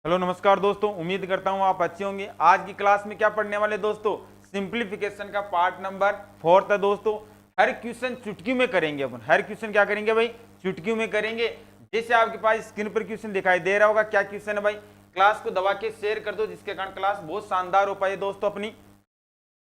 Hello नमस्कार दोस्तों, उम्मीद करता हूँ आप अच्छे होंगे। आज की क्लास में क्या पढ़ने वाले दोस्तों, सिंप्लीफिकेशन का पार्ट नंबर 4 था दोस्तों। हर क्वेश्चन चुटकी में करेंगे अपन। हर क्वेश्चन क्या करेंगे भाई, चुटकी में करेंगे। जैसे आपके पास स्क्रीन पर क्वेश्चन दिखाई दे रहा होगा, क्या क्वेश्चन है भाई। क्लास को दबा के शेयर कर दो, जिसके कारण क्लास बहुत शानदार हो पाए दोस्तों अपनी।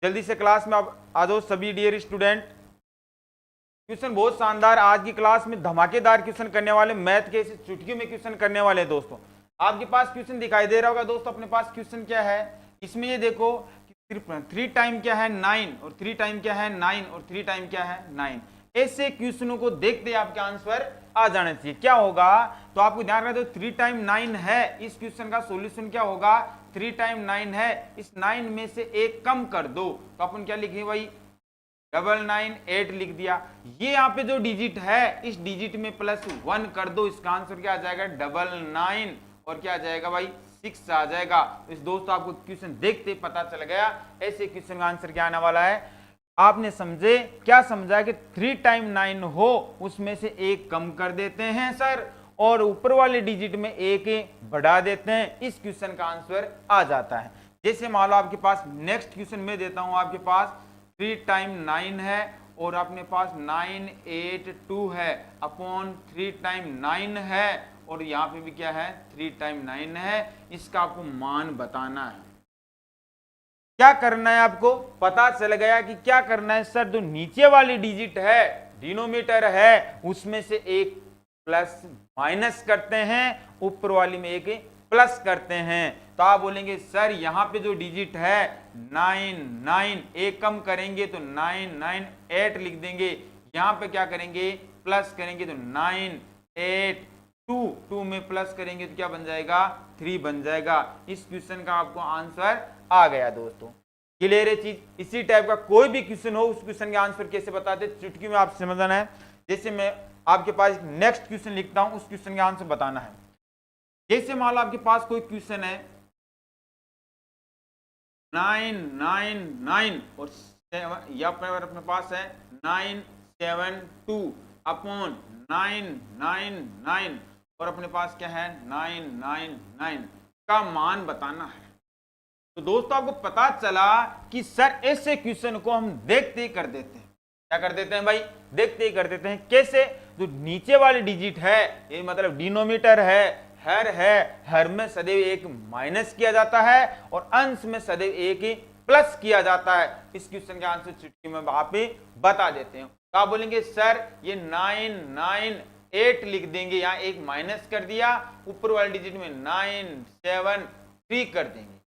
जल्दी से क्लास में आप आ जाओ सभी डियर स्टूडेंट। क्वेश्चन बहुत शानदार, आज की क्लास में धमाकेदार क्वेश्चन करने वाले, मैथ के इसे चुटकी में क्वेश्चन करने वाले दोस्तों। आपके पास क्वेश्चन दिखाई दे रहा होगा दोस्तों, अपने पास क्वेश्चन क्या है इसमें, ये देखो 3 टाइम क्या है 9 और 3 टाइम क्या है 9 और 3 टाइम क्या है 9। ऐसे क्वेश्चनों को देखते आपके आंसर आ जाना चाहिए। क्या होगा तो आपको ध्यान रखना, 3 टाइम 9 है, इस क्वेश्चन का सोल्यूशन क्या होगा, 3 टाइम 9 है, इस 9 में से एक कम कर दो तो अपन क्या लिखेंगे भाई, 998 लिख दिया। ये यहाँ पे जो डिजिट है, इस डिजिट में +1 कर दो, इसका आंसर क्या आ जाएगा 99 और क्या आ जाएगा भाई 6 आ जाएगा। इस दोस्तों आपको क्वेश्चन देखते पता चल गया ऐसे क्वेश्चन का आंसर क्या आने वाला है। आपने समझे, क्या समझा कि 3 टाइम 9 हो, उसमें से एक कम कर देते हैं सर, और ऊपर वाले डिजिट में एक बढ़ा देते हैं, इस क्वेश्चन का आंसर आ जाता है। जैसे मान लो आपके पास नेक्स्ट क्वेश्चन में देता हूं, आपके पास 3 टाइम 9 है और अपने पास 982 है अपॉन 3 टाइम 9 है, और यहाँ पे भी क्या है 3 टाइम 9 है। इसका आपको मान बताना है। क्या करना है आपको, पता चल गया कि क्या करना है सर। जो नीचे वाली डिजिट है, डिनोमीटर है, उसमें से एक प्लस माइनस करते हैं, ऊपर वाली में एक प्लस करते हैं। तो आप बोलेंगे सर यहाँ पे जो डिजिट है 9 एक कम करेंगे तो 998 लिख देंगे। यहाँ पे क्या करेंगे, प्लस करेंगे तो 982 में प्लस करेंगे तो क्या बन जाएगा 3 बन जाएगा। इस क्वेश्चन का आपको आंसर आ गया दोस्तों। क्लियर है चीज। इसी टाइप का कोई भी क्वेश्चन हो, उस क्वेश्चन के आंसर कैसे बताते, चुटकी में आप समझना है। जैसे मैं आपके पास नेक्स्ट क्वेश्चन लिखता हूं, उस क्वेश्चन का आंसर बताना है। जैसे मान लो आपके पास कोई क्वेश्चन है 999 और या पर अपने पास है 972 अपॉन 999 और अपने पास क्या है 999 का मान बताना है। तो दोस्तों आपको पता चला कि सर ऐसे क्वेश्चन को हम देखते ही कर देते हैं। क्या कर देते हैं भाई, देखते ही कर देते हैं। कैसे, जो नीचे वाली डिजिट है, ये मतलब डिनोमीटर है, हर में सदैव एक माइनस किया जाता है और अंश में सदैव एक प्लस किया जाता है। इस क्वेश्चन का आंसर चुटकी में आप बता देते हैं। तो आप बोलेंगे सर ये 998 लिख देंगे, यहां एक माइनस कर दिया, ऊपर वाले डिजिट में 973 कर देंगे।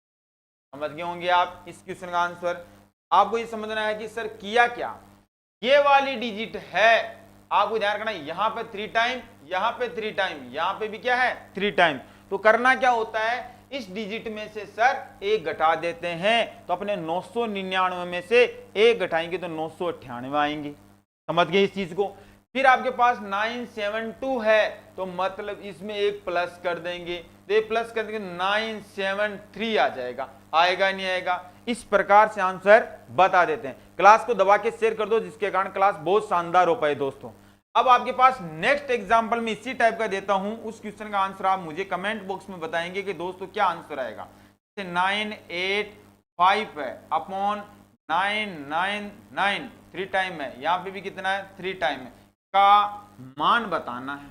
समझ गए होंगे आप इस क्वेश्चन का आंसर। आपको ये समझना है कि सर किया क्या, ये वाली डिजिट है, आपको ध्यान रखना यहां पे 3 टाइम, यहां पे 3 टाइम, यहां पे भी क्या है 3 टाइम। तो करना क्या होता है, इस डिजिट में से सर एक घटा देते हैं, तो अपने 999 में से एक घटाएंगे तो 998 आएंगे। समझ गए इस चीज को। फिर आपके पास 972 है, तो मतलब इसमें एक प्लस कर देंगे, तो ये प्लस कर देंगे 973 आ जाएगा। आएगा नहीं आएगा, इस प्रकार से आंसर बता देते हैं। क्लास को दबा के शेयर कर दो, जिसके कारण क्लास बहुत शानदार हो पाए दोस्तों। अब आपके पास नेक्स्ट एग्जांपल में इसी टाइप का देता हूं, उस क्वेश्चन का आंसर आप मुझे कमेंट बॉक्स में बताएंगे कि दोस्तों क्या आंसर आएगा। 985 है अपॉन 999 3 टाइम है, यहां पे भी कितना है 3 टाइम है, का मान बताना है।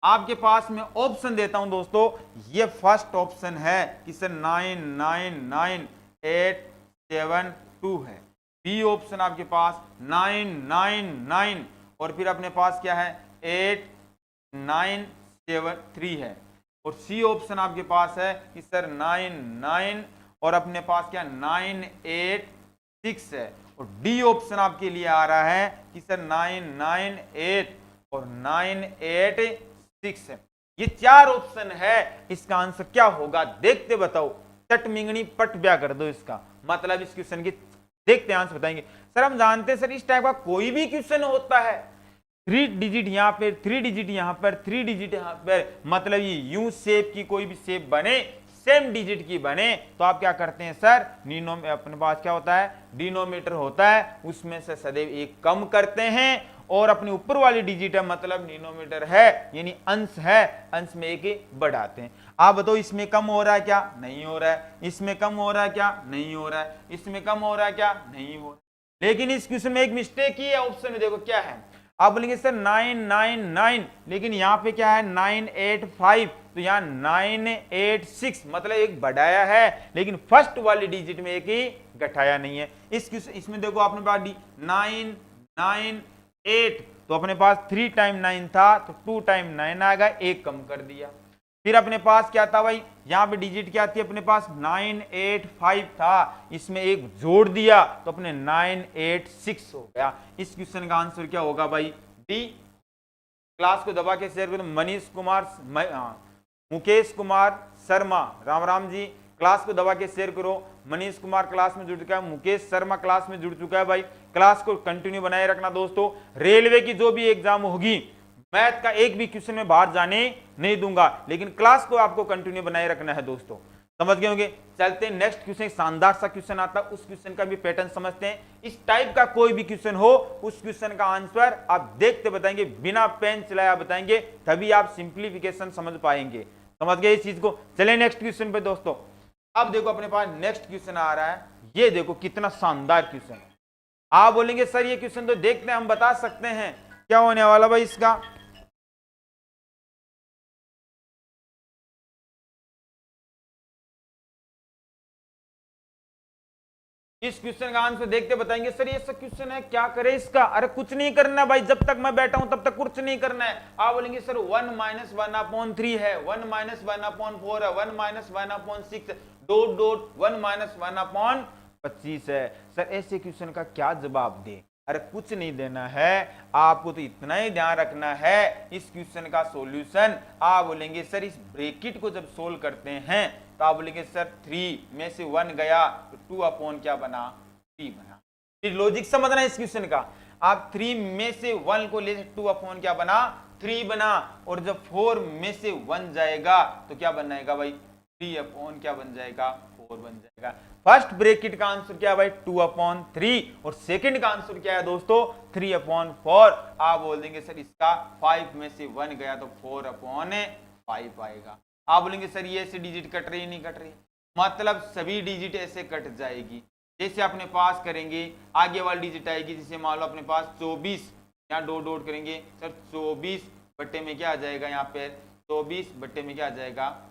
आपके पास मैं ऑप्शन देता हूं दोस्तों, ये फर्स्ट ऑप्शन है कि सर 999872 है। बी ऑप्शन आपके पास 999 और फिर अपने पास क्या है 8973 है, और सी ऑप्शन आपके पास है कि सर 99 और अपने पास क्या 986 है, और डी ऑप्शन आपके लिए आ रहा है कि सर 998 और 986 है। ये 4 ऑप्शन है, इसका आंसर क्या होगा देखते बताओ। चट मिंगनी पट ब्या कर दो, इसका मतलब इस क्वेश्चन की देखते आंसर बताएंगे। सर हम जानते हैं सर इस टाइप का कोई भी क्वेश्चन होता है, 3 डिजिट यहाँ पे, 3 डिजिट यहाँ पर, 3 डिजिट यहाँ पर, मतलब ये यू शेप की कोई भी शेप बने, सेम डिजिट की बने, तो आप क्या करते हैं सर, अपने पास क्या होता है डिनोमीटर होता है, उसमें से सदैव एक कम करते हैं और अपनी ऊपर वाली डिजिट है मतलब डिनोमिनेटर है यानी अंश है, अंश में एक बढ़ाते हैं। आप बताओ इसमें कम हो रहा है क्या? नहीं हो रहा है। इसमें कम हो रहा है क्या? नहीं हो रहा है। इसमें कम हो रहा है क्या? नहीं हो रहा है। लेकिन इस क्वेश्चन में एक मिस्टेक ही है, ऑप्शन में देखो क्या है। आप बोलेंगे सर 999, लेकिन यहाँ पे क्या है 985, तो यहाँ 986 मतलब एक बढ़ाया है लेकिन फर्स्ट वाली डिजिट में एक ही घटाया नहीं है। इसमें देखो अपने पास 998, तो अपने पास 3 टाइम 9 था तो 2 टाइम 9 आएगा, एक कम कर दिया। फिर अपने पास क्या था भाई, यहाँ पे डिजिट क्या थी अपने पास 985 था, इसमें एक जोड़ दिया तो अपने 986 हो गया। इस क्वेश्चन का आंसर क्या होगा भाई? डी। क्लास को दबा के शेयर करो। मनीष कुमार, मुकेश कुमार शर्मा, राम राम जी, क्लास को दबा के शेयर करो। मनीष कुमार क्लास में जुड़ चुका है, मुकेश शर्मा क्लास में जुड़ चुका है भाई। क्लास को कंटिन्यू बनाए रखना दोस्तों। रेलवे की जो भी एग्जाम होगी मैथ का एक भी क्वेश्चन में बाहर जाने नहीं दूंगा, लेकिन क्लास को आपको कंटिन्यू बनाए रखना है दोस्तों, समझ गए होंगे। चलते हैं नेक्स्ट क्वेश्चन, शानदार सा क्वेश्चन आता है, उस क्वेश्चन का भी पैटर्न समझते हैं। इस टाइप का कोई भी क्वेश्चन हो उस क्वेश्चन का आंसर आप देखते बताएंगे, बिना पेन चलाया बताएंगे, तभी आप सिंप्लीफिकेशन समझ पाएंगे। समझ गए इस चीज को। चले नेक्स्ट क्वेश्चन पे दोस्तों। अब देखो अपने पास नेक्स्ट क्वेश्चन आ रहा है, ये देखो कितना शानदार क्वेश्चन है। आप बोलेंगे सर ये क्वेश्चन तो देखते हैं, हम बता सकते हैं क्या होने वाला भाई इसका। इस क्वेश्चन का आंसर देखते बताएंगे सर ये सब क्वेश्चन है क्या करे इसका। अरे कुछ नहीं करना भाई, जब तक मैं बैठा हूं तब तक कुछ नहीं करना है। आप बोलेंगे सर 1 - 1/3 है, 1 - 1/4 है, 1 - 1/6 डॉट डॉट 1 - 1/25 है। सर ऐसे क्वेश्चन का क्या जवाब दे? अरे कुछ नहीं देना है, आपको तो इतना ही ध्यान रखना है इस क्वेश्चन का सॉल्यूशन। आप बोलेंगे सर इस ब्रैकेट को जब सोल्व करते हैं तो आप बोलेंगे सर 3 में से 1 गया तो 2 अपॉन क्या बना? 3 बना। फिर लॉजिक समझना है इस क्वेश्चन का। आप 3 में से 1 को ले 2 अपॉन क्या बना? 3 बना। और जब 4 में से 1 जाएगा तो क्या बनाएगा भाई? 3 अपॉन क्या बन जाएगा? 4 बन जाएगा। फर्स्ट ब्रैकेट का आंसर क्या है भाई? 2/3 और सेकंड का आंसर क्या है दोस्तों? 3/4। आप बोल देंगे सर इसका 5 में से 1 गया तो 4/5 आएगा। आप बोलेंगे सर ये ऐसे डिजिट कट रही नहीं कट रही, मतलब सभी डिजिट ऐसे कट जाएगी। जैसे अपने पास करेंगे आगे वाली डिजिट आएगी, जैसे मान लो अपने पास 24, यहाँ डॉट डॉट करेंगे सर 24 बट्टे में क्या आ जाएगा? यहाँ पे 24 बट्टे में क्या आ जाएगा?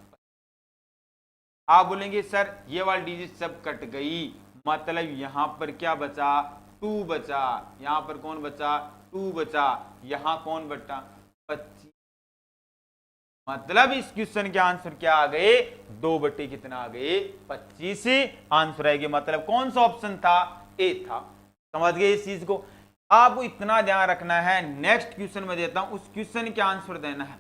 आप बोलेंगे सर ये वाली डिजिट सब कट गई, मतलब यहाँ पर क्या बचा? 2 बचा। यहाँ पर कौन बचा? 2 बचा। यहाँ कौन बचा? 25। मतलब इस क्वेश्चन के आंसर क्या आ गए? 2 बट्टे कितना आ गए? 25 आंसर आएगी। मतलब कौन सा ऑप्शन था? ए था। समझ गए इस चीज को। आपको इतना ध्यान रखना है, नेक्स्ट क्वेश्चन में देता हूं उस क्वेश्चन के आंसर देना है।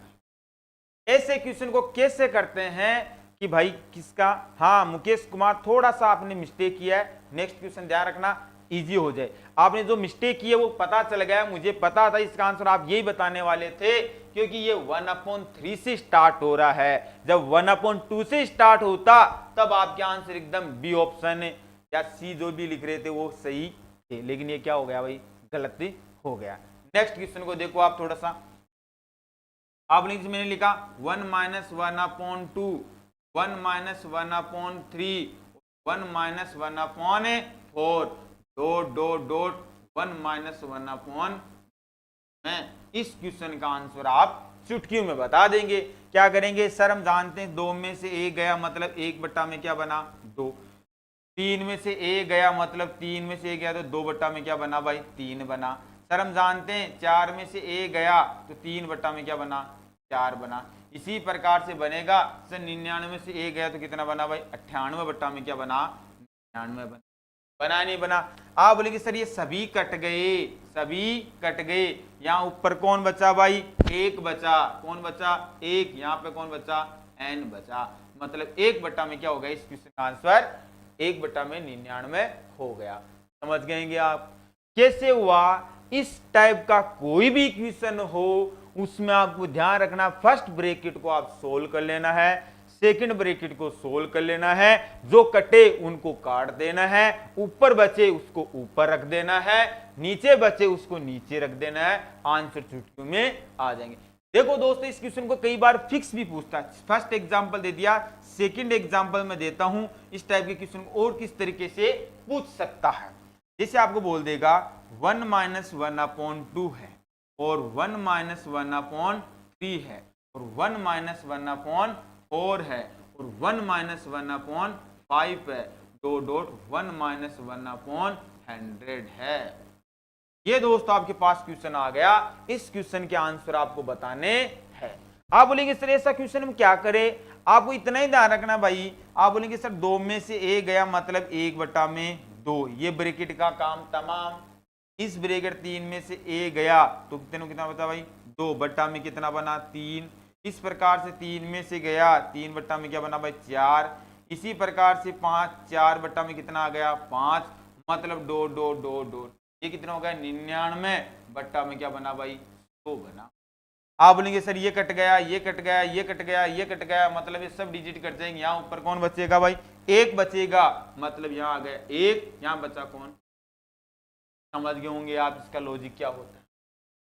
ऐसे क्वेश्चन को कैसे करते हैं कि भाई किसका? हाँ मुकेश कुमार, थोड़ा सा आपने मिस्टेक किया है, नेक्स्ट क्वेश्चन ध्यान रखना इजी हो जाए। आपने जो मिस्टेक की है वो पता चल गया, मुझे पता था इसका आंसर आप यही बताने वाले थे, क्योंकि ये 1/3 से स्टार्ट हो रहा है। जब 1/2 से स्टार्ट होता तब आपके आंसर एकदम बी ऑप्शन या सी जो भी लिख रहे थे वो सही थे, लेकिन ये क्या हो गया भाई? गलती हो गया। नेक्स्ट क्वेश्चन को देखो आप थोड़ा सा। आप मैंने लिखा 1 - 1/2, 1 - 1/3, 1 - 1/4 डॉट डॉट डॉट 1 - 1/। इस क्वेश्चन का आंसर आप चुटकियों में बता देंगे। क्या करेंगे सर? हम जानते हैं 2 में से 1 गया मतलब 1 बट्टा में क्या बना? 2। 3 में से 1 गया मतलब 3 में से 1 गया तो 2 बट्टा में क्या बना भाई? 3 बना। सर हम जानते हैं 4 में से 1 गया तो 3 बट्टा में क्या बना? 4 बना। इसी प्रकार से बनेगा सर 99 में से 1 गया तो कितना बना भाई? 98 बट्टा में क्या बना? 99 बना। बना नहीं बना? आप बोलेंगे सर ये सभी कट गए, सभी कट गए। यहाँ ऊपर कौन बचा भाई? 1 बचा। कौन बचा? 1। यहाँ पे कौन बचा? n बचा। मतलब 1 बट्टा में क्या हो गया? इस क्वेश्चन का आंसर 1 बट्टा में 99 हो गया। समझ गएंगे आप कैसे हुआ? इस टाइप का कोई भी क्वेश्चन हो उसमें आपको ध्यान रखना, फर्स्ट ब्रैकेट को आप सोल्व कर लेना है, सेकंड ब्रैकेट को सोल्व कर लेना है, जो कटे उनको काट देना है, ऊपर बचे उसको ऊपर रख देना है, नीचे बचे उसको नीचे रख देना है, आंसर चुटकियों में आ जाएंगे। देखो दोस्तों, इस क्वेश्चन को कई बार फिक्स भी पूछता है। फर्स्ट एग्जांपल दे दिया, सेकंड एग्जांपल में देता हूं इस टाइप के क्वेश्चन को और किस तरीके से पूछ सकता है। जैसे आपको बोल देगा 1 - 1/2 है और 1 - 1/3 है और 1 - 1/4 है और 1 - 1/5 है, डॉट डॉट 1 - 1/100 है। ये दोस्तों आपके पास क्वेश्चन आ गया। इस क्वेश्चन के आंसर आपको बताने हैं। आप बोलेंगे सर ऐसा क्वेश्चन हम क्या करें? आपको इतना ही ध्यान रखना भाई। आप बोलेंगे सर 2 में से a गया मतलब 1/2, ये ब्रैकेट का काम तमाम। इस ब्रैकेट 3 में से a गया तो कितना बता भाई, 2 में कितना बना 3। इस प्रकार से 3 में से गया 3 में क्या बना भाई 4। इसी प्रकार से 5 4 में कितना आ गया 5, मतलब डॉट डॉट डॉट डॉट, ये कितना हो गया 99 में क्या बना भाई 100 बना। आप बोलेंगे सर ये कट गया, ये कट गया, ये कट गया, ये कट गया, मतलब ये सब डिजिट कट जाएंगे। यहाँ ऊपर कौन बचेगा भाई 1 बचेगा, मतलब यहाँ आ गया 1, यहाँ बचा कौन? समझ गए होंगे आप इसका लॉजिक क्या होता है।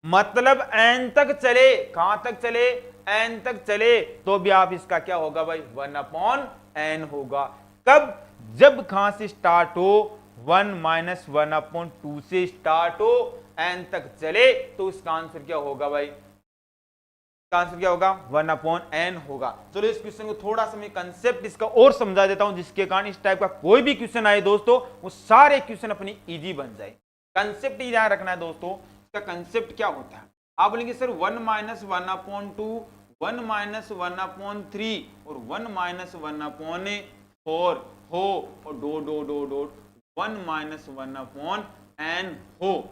मतलब n तक चले, कहां तक चले, n तक चले, तो भी आप इसका क्या होगा भाई 1/n होगा। कब? जब कहां से स्टार्ट हो 1 - 1/2 से स्टार्ट हो, n तक चले, तो इसका आंसर क्या होगा भाई, इसका आंसर क्या होगा 1/n होगा। चलो इस क्वेश्चन को थोड़ा सा मैं कंसेप्ट इसका और समझा देता हूं, जिसके कारण इस टाइप का कोई भी क्वेश्चन आए दोस्तों वो सारे क्वेश्चन अपनी इजी बन जाए। कंसेप्ट ही ध्यान रखना है दोस्तों, इसका कंसेप्ट क्या होता है। आप बोलेंगे सर 1 - 1/2, 1 - 1/3 और 1 - 1/4 हो और dot dot dot dot 1 - 1/n हो।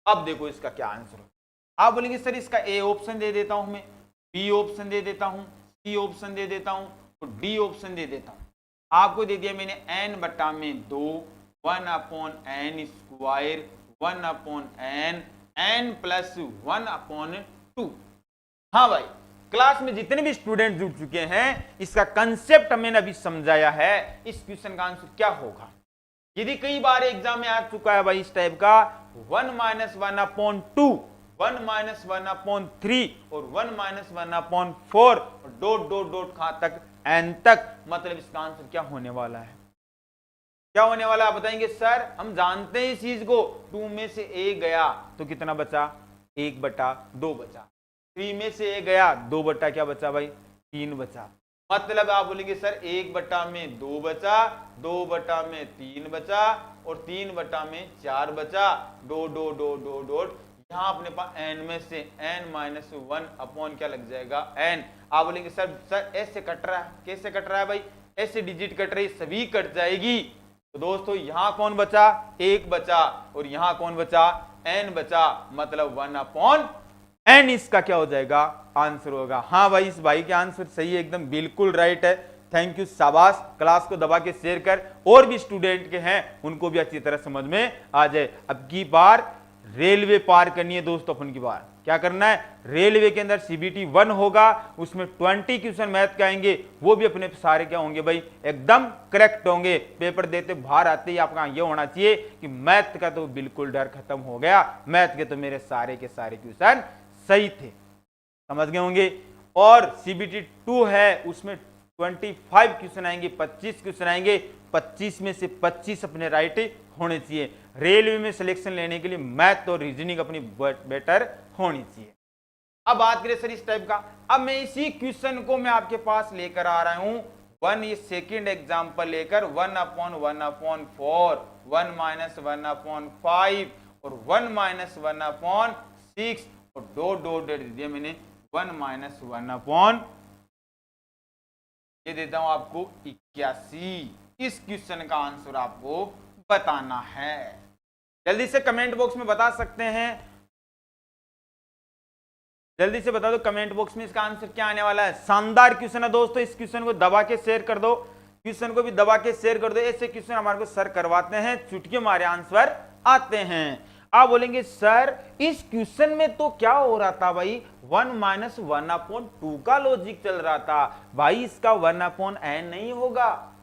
अब देखो इसका क्या आंसर हो। आप बोलेंगे सर इसका ए ऑप्शन दे देता हूं मैं, बी ऑप्शन दे देता हूं, सी ऑप्शन दे देता हूं और डी ऑप्शन दे देता हूं। आपको दे दिया मैंने n/2, 1/n², 1/n, n + 1/2। हाँ भाई, क्लास में जितने भी स्टूडेंट जुड़ चुके हैं, इसका कंसेप्ट मैंने अभी समझाया है। इस क्वेश्चन का आंसर क्या होगा। यदि कई बार एग्जाम में आ चुका है भाई इस टाइप का 1 - 1/2, 1 - 1/3 और 1 - 1/4 और डॉट डॉट डॉट कहां तक n तक, मतलब इसका आंसर क्या होने वाला है, क्या होने वाला है बताएंगे सर। हम जानते हैं इस चीज को, 2 में से a गया तो कितना बचा 1/2 बचा, 3 में से a गया 2 क्या बचा भाई 3 बचा, मतलब आप बोलेंगे सर 1/2 बचा, 2/3 बचा और 3/4 बचा, डो डो डो डो डॉट। यहाँ अपने पास n में से n - 1 अपॉन क्या लग जाएगा n। आप बोलेंगे सर ऐसे कट रहा है, कैसे कट रहा है भाई, ऐसे डिजिट कट रही, सभी कट जाएगी। तो दोस्तों यहाँ कौन बचा 1 बचा और यहाँ कौन बचा n बचा, मतलब 1/n इसका क्या हो जाएगा आंसर होगा। हाँ भाई, इस भाई के आंसर सही है, एकदम बिल्कुल राइट है। थैंक यू, शाबाश। क्लास को दबा के शेयर कर, और भी स्टूडेंट के हैं उनको भी अच्छी तरह समझ में आ जाए। अब की बार रेलवे पार करनी है दोस्तों, अपन की बार क्या करना है, रेलवे के अंदर CBT 1 होगा, उसमें 20 क्वेश्चन मैथ के आएंगे, वो भी अपने सारे क्या होंगे भाई एकदम करेक्ट होंगे। पेपर देते बाहर आते ही आपका ये होना चाहिए कि मैथ का तो बिल्कुल डर खत्म हो गया, मैथ के तो मेरे सारे के सारे क्वेश्चन सही थे, समझ गए होंगे। और CBT 2 है, उसमें 25 क्वेश्चन आएंगे, 25 क्वेश्चन आएंगे, 25 में से 25 अपने राइट होने चाहिए। रेलवे में सिलेक्शन लेने के लिए मैथ और रीजनिंग अपनी बेटर होनी चाहिए। अब बात करें सर इस टाइप का, अब मैं इसी क्वेश्चन को मैं आपके पास लेकर आ रहा हूं 1, ये सेकेंड एग्जाम्पल लेकर 1/1/4, 1 - 1/5 और 1 - 1/6 और डॉट डॉट दे दिया मैंने 1 - 1/, ये देता हूं आपको 81। इस क्वेश्चन का आंसर आपको बताना है। जल्दी से कमेंट बॉक्स में बता सकते हैं, जल्दी से बता दो कमेंट बॉक्स में इसका आंसर क्या आने वाला है। शानदार क्वेश्चन है दोस्तों, इस क्वेश्चन को दबा के शेयर कर दो, क्वेश्चन को भी दबा के शेयर कर दो। ऐसे क्वेश्चन हमारे को सर करवाते हैं, चुटकी मारे आंसर आते हैं। आप बोलेंगे सर इस क्वेश्चन में तो क्या हो रहा था भाई, 1 माइनस 1/2 का लॉजिक चल रहा था भाई, इसका 1/n नहीं होगा,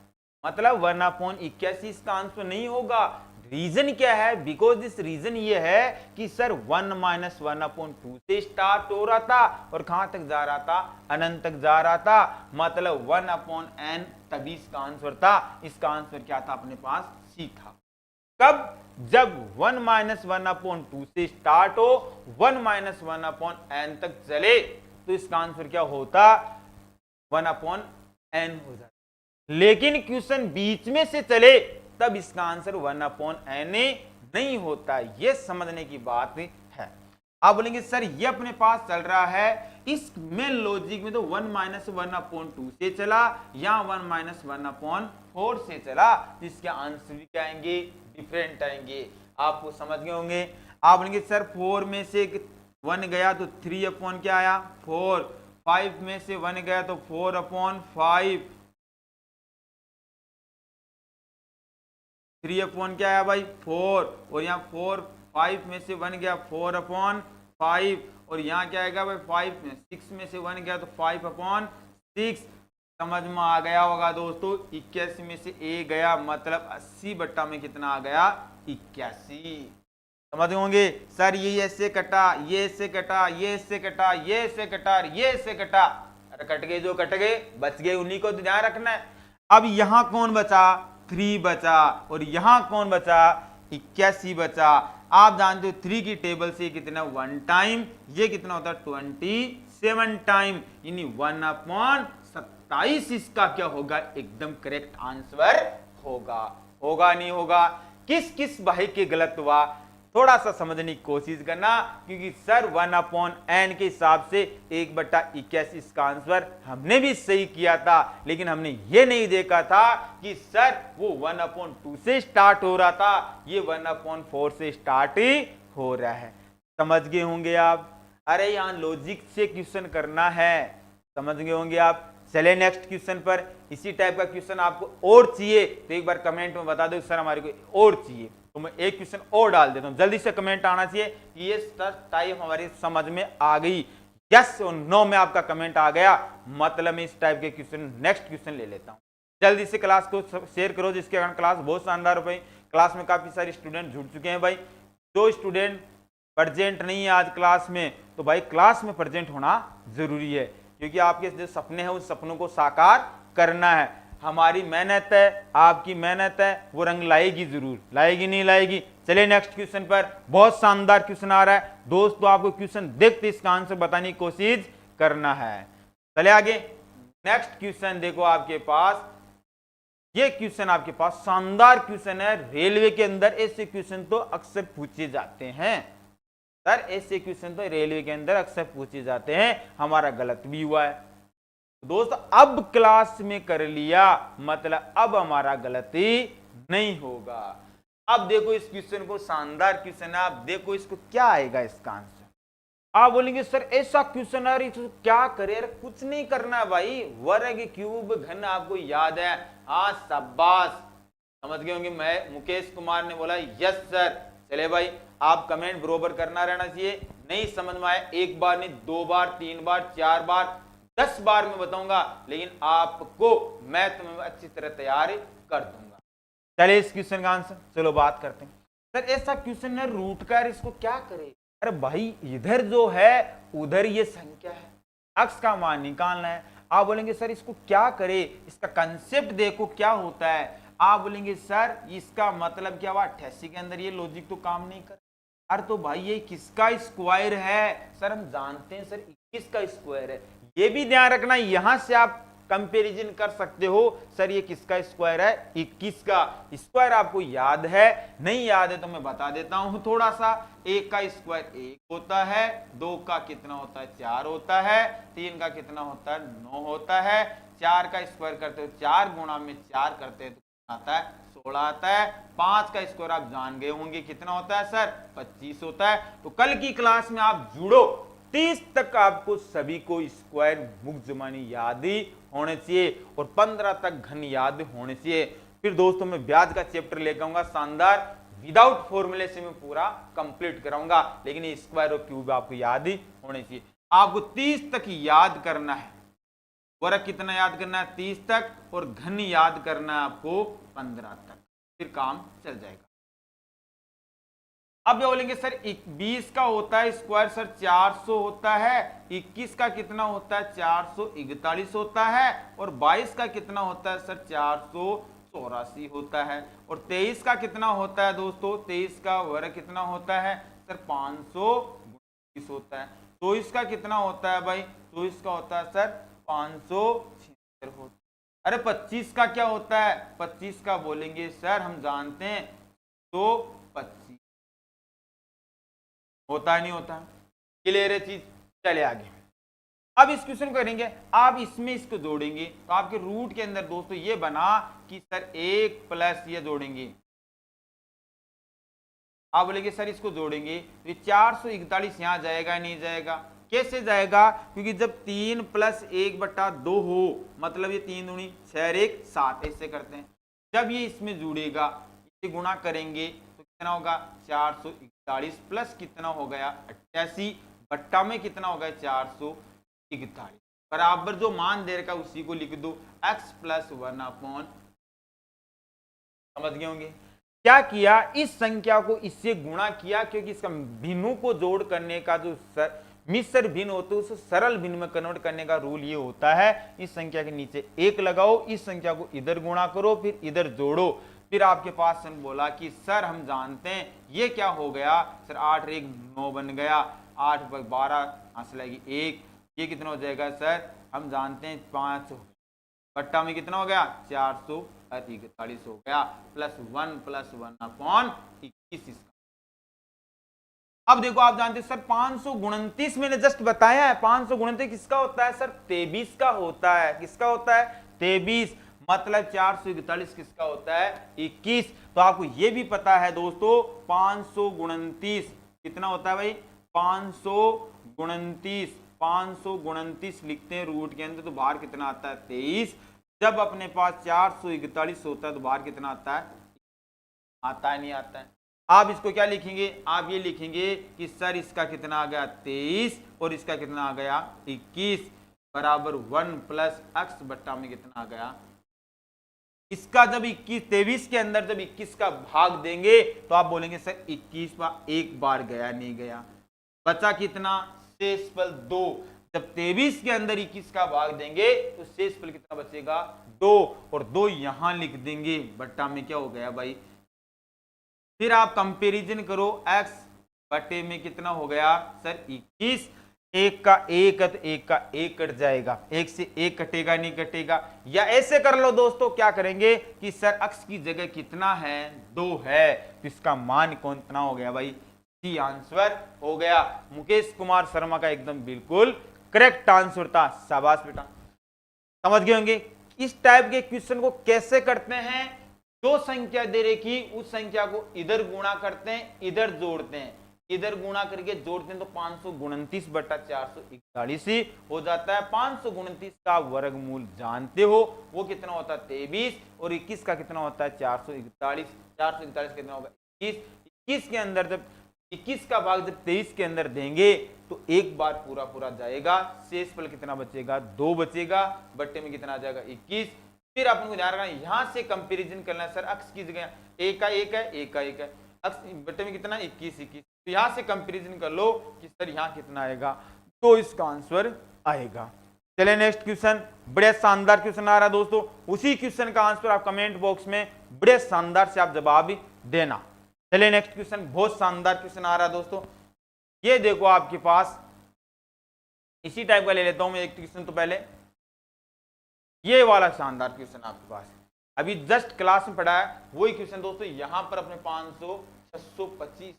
मतलब 1/81 इसका आंसर नहीं होगा। रीजन क्या है, बिकॉज दिस रीजन ये है कि सर 1 माइनस 1/2 से स्टार्ट हो रहा था और कहां तक जा रहा था, अनंत तक जा रहा था, मतलब 1/n तभी इसका आंसर था। इसका आंसर क्या था अपने पास, सी था। कब, जब 1 माइनस 1/2 से स्टार्ट हो 1 माइनस 1/n तक चले तो इसका आंसर क्या होता, 1/n हो जाता। लेकिन क्वेश्चन बीच में से चले तब इसका आंसर 1/n नहीं होता। यह समझने की बात है। आप बोलेंगे सर ये अपने पास चल रहा है, इस मेन लॉजिक में तो 1 माइनस 1/2 से चला या 1 माइनस 1/4 से चला, तो इसके आंसर भी क्या आएंगे, डिफरेंट आएंगे। आपको समझ गए होंगे। आप बोलेंगे सर 4 में से 1 गया तो 3/, क्या आया 4, 5 में से 1 गया तो 4/5, 3/, क्या आया भाई 4, और यहाँ 4, 5 में से 1 गया 4/5, और यहाँ क्या आएगा भाई 5 में 6 में से 1 गया तो 5/6। समझ में आ गया होगा दोस्तों। 81 में से ए गया मतलब 80 बट्टा में कितना आ गया, 81। समझ होंगे सर ये ऐसे कटा, ये ऐसे कटा, ये ऐसे कटा, ये ऐसे कटा, ये ऐसे कटा, अरे कट गए जो कट गए, बच गए उन्हीं को ध्यान रखना है। अब यहां कौन बचा, 3 बचा, और यहां कौन बचा, 81 बचा। आप जानते हो 3 की टेबल से कितना 1 टाइम, ये कितना होता है 27 टाइम, यानी 1/27 इसका क्या होगा, एकदम करेक्ट आंसर होगा। होगा नहीं होगा, किस किस भाई के गलत हुआ थोड़ा सा समझने की कोशिश करना, क्योंकि सर 1/n के हिसाब से 1/81 इसका आंसर हमने भी सही किया था, लेकिन हमने ये नहीं देखा था कि सर वो 1/2 से स्टार्ट हो रहा था, ये 1/4 से स्टार्ट ही हो रहा है। समझ गए होंगे आप। अरे यहाँ लॉजिक से क्वेश्चन करना है, समझ गए होंगे आप। चले नेक्स्ट क्वेश्चन पर। इसी टाइप का क्वेश्चन आपको और चाहिए तो एक बार कमेंट में बता दो सर हमारे को और चाहिए, तो मैं एक क्वेश्चन और डाल देता हूं। जल्दी से कमेंट आना चाहिए कि ये टाइप हमारी समझ में आ गई, यस और नो में आपका कमेंट आ गया, मतलब मैं इस टाइप के क्वेश्चन नेक्स्ट क्वेश्चन ले लेता हूं। जल्दी से क्लास को शेयर करो, जिसके कारण क्लास बहुत शानदार हो पाई। क्लास में काफी सारे स्टूडेंट जुड़ चुके हैं भाई। जो स्टूडेंट प्रेजेंट नहीं है आज क्लास में, तो भाई क्लास में प्रेजेंट होना जरूरी है, क्योंकि आपके जो सपने हैं उस सपनों को साकार करना है। हमारी मेहनत है, आपकी मेहनत है, वो रंग लाएगी जरूर, लाएगी नहीं लाएगी। चलिए नेक्स्ट क्वेश्चन पर। बहुत शानदार क्वेश्चन आ रहा है दोस्तों, आपको क्वेश्चन देखते इसका आंसर बताने की कोशिश करना है। चले आगे। नेक्स्ट क्वेश्चन देखो आपके पास, ये क्वेश्चन आपके पास शानदार क्वेश्चन है। रेलवे के अंदर ऐसे क्वेश्चन तो अक्सर पूछे जाते हैं सर, ऐसे क्वेश्चन तो रेलवे के अंदर अक्सर पूछे जाते हैं, हमारा गलत भी हुआ है दोस्तों। अब क्लास में कर लिया मतलब अब हमारा गलती नहीं होगा। अब देखो इस क्वेश्चन को, शानदार क्वेश्चन है, आप देखो इसको क्या आएगा इसका आंसर। आप बोलेंगे सर ऐसा क्वेश्चन है तो क्या करे, कुछ नहीं करना भाई, वर्ग क्यूब घन आपको याद है। हाँ शाबाश, समझ गए होंगे। मैं मुकेश कुमार ने बोला यस सर। चले भाई आप कमेंट बरोबर करना रहना चाहिए। नहीं समझ में आया, एक बार नहीं, 2 बार, 3 बार, 4 बार, 10 बार में बताऊंगा, लेकिन आपको मैं तुम्हें अच्छी तरह तैयार कर दूंगा। चलिए इस क्वेश्चन का आंसर चलो बात करते हैं। सर ऐसा क्वेश्चन है रूट का, इसको क्या करे। अरे भाई इधर जो है उधर ये संख्या है, अक्स का मान निकालना है। आप बोलेंगे सर इसको क्या करे, इसका कंसेप्ट देखो क्या होता है। आप बोलेंगे सर इसका मतलब क्या हुआ, 88 के अंदर ये लॉजिक तो काम नहीं कर। अरे तो भाई ये किसका स्क्वायर है, सर हम जानते हैं सर 21 का स्क्वायर है। ये भी ध्यान रखना, यहां से आप कंपैरिजन कर सकते हो, सर ये किसका स्क्वायर है, 21 का स्क्वायर। आपको याद है, नहीं याद है तो मैं बता देता हूं थोड़ा सा। 1 का स्क्वायर 1 होता है, 2 का कितना होता है 4 होता है, 3 का कितना होता है 9 होता है, 4 का स्क्वायर करते हो 4 गुणा में 4 करते हैं तो आता है 16 आता है। 5 का स्क्वायर आप जान गए होंगे कितना होता है सर, 25 होता है। तो कल की क्लास में आप जुड़ो, 30 तक आपको सभी को स्क्वायर मुक्त जमानी याद ही होने चाहिए और 15 तक घन याद होने चाहिए। फिर दोस्तों मैं ब्याज का चैप्टर लेकर आऊंगा शानदार, विदाउट फॉर्मूले से मैं पूरा कंप्लीट कराऊंगा, लेकिन ये स्क्वायर और क्यूब आपको याद ही होने चाहिए। आपको 30 तक याद करना है। वर्ग कितना याद करना है? 30 तक, और घन याद करना है आपको 15 तक, फिर काम चल जाएगा। अब ये बोलेंगे सर 20 का होता है स्क्वायर सर 400 होता है, 21 का कितना होता है 441 होता है, और 22 का कितना होता है सर 484 होता है, और 23 का कितना होता है दोस्तों? 23 का वर्ग कितना होता है सर 529 होता है। 24 का कितना होता है भाई? 24 का होता है सर 576 होता है। अरे 25 का क्या होता है? 25 का बोलेंगे सर हम जानते हैं तो 25 होता है, नहीं होता? क्लियर है चीज? चले आगे। अब इस क्वेश्चन को करेंगे, आप इसमें इसको जोड़ेंगे तो आपके रूट के अंदर दोस्तों ये बना कि सर 1 प्लस ये जोड़ेंगे, आप बोलेंगे सर इसको जोड़ेंगे तो 441 यहां जाएगा नहीं जाएगा? कैसे जाएगा? क्योंकि जब 3 प्लस 1/2 हो, मतलब ये 3 दूनी 6 1 7, ऐसे करते हैं। जब ये इसमें जुड़ेगा, इसे गुणा करेंगे तो कितना होगा 441 प्लस कितना हो गया 88, बट्टा में कितना होगा 441, बराबर जो मान दे रखा उसी को लिख दो x + 1/। समझ गए होंगे? क्या किया? इस संख्या को इससे गुणा किया, क्योंकि इसका भिन्नों को जोड़ करने का जो मिश्र भिन्न होते हैं उसे सरल भिन्न में कन्वर्ट करने का रूल ये होता है, इस संख्या के नीचे 1 लगाओ, इस संख्या को इधर गुणा करो, फिर इधर जोड़ो। फिर आपके पास सन बोला कि सर हम जानते हैं ये क्या हो गया सर 8 1 9 बन गया, 8 12 हासिल आएगी 1, ये कितना हो जाएगा सर हम जानते हैं 5, बट्टा में कितना हो गया 441 हो गया, +1 + 1/21। अब देखो आप जानते हैं सर 529 मैंने जस्ट बताया है, 529 किसका होता है सर 23 का होता है। किसका होता है? 23, मतलब 441 किसका होता है 21। तो आपको ये भी पता है दोस्तों 529 कितना होता है भाई 529 लिखते हैं रूट के अंदर तो बाहर कितना आता है 23। जब अपने पास 441 होता है तो बाहर कितना आता है? आता है नहीं आता है? आप इसको क्या लिखेंगे? आप ये लिखेंगे कि सर इसका कितना आ गया 23 और इसका कितना आ गया 21, बराबर 1 + x बट्टा में कितना आ गया। इसका जब 23 के अंदर जब 21 का भाग देंगे तो आप बोलेंगे सर 21 एक बार गया नहीं गया, बचा कितना शेषफल 2। जब 23 के अंदर 21 का भाग देंगे तो शेषफल कितना बचेगा 2, और 2 यहां लिख देंगे, बट्टा में क्या हो गया भाई। फिर आप कंपैरिजन करो x बटे में कितना हो गया सर 21, 1 का 1 है तो 1 का 1 कट जाएगा, 1 से 1 कटेगा नहीं कटेगा। या ऐसे कर लो दोस्तों, क्या करेंगे कि सर x की जगह कितना है 2 है, तो इसका मान कौन कितना हो गया भाई, सी आंसर हो गया। मुकेश कुमार शर्मा का एकदम बिल्कुल करेक्ट आंसर था, शाबाश बेटा। समझ गए होंगे इस टाइप के क्वेश्चन को कैसे करते हैं। जो संख्या दे रखी उस संख्या को इधर गुणा करते हैं, इधर जोड़ते हैं, इधर गुणा करके जोड़ते हैं तो 529 बटा 441 ही हो जाता है। 529 का वर्गमूल जानते हो वो कितना होता है 23, और 21 का कितना होता है 441। 441 कितना होगा 21। 21 के अंदर जब 21 का भाग जब 23 के अंदर देंगे तो एक बार पूरा पूरा जाएगा, शेषफल कितना बचेगा 2 बचेगा, बट्टे में कितना आ जाएगा 21। फिर अपन को ध्यान रखना यहां से कंपैरिजन करना है, सर x की जगह 1 का 1 है 1 का 1 है, x बट्टे में कितना 21 21, तो यहां से कंपैरिजन कर लो कि सर यहां कितना आएगा, तो इसका आंसर आएगा। चलिए नेक्स्ट क्वेश्चन, बड़े शानदार क्वेश्चन आ रहा है दोस्तों, उसी क्वेश्चन का आंसर आप कमेंट बॉक्स में बड़े शानदार से आप जवाब देना। चलिए नेक्स्ट क्वेश्चन, बहुत शानदार क्वेश्चन आ रहा है दोस्तों, ये देखो आपके पास इसी टाइप का ले लेता हूं मैं एक क्वेश्चन। तो पहले ये वाला शानदार क्वेश्चन आपके पास अभी जस्ट क्लास में पढ़ा है, वही क्वेश्चन दोस्तों यहां पर अपने 500 625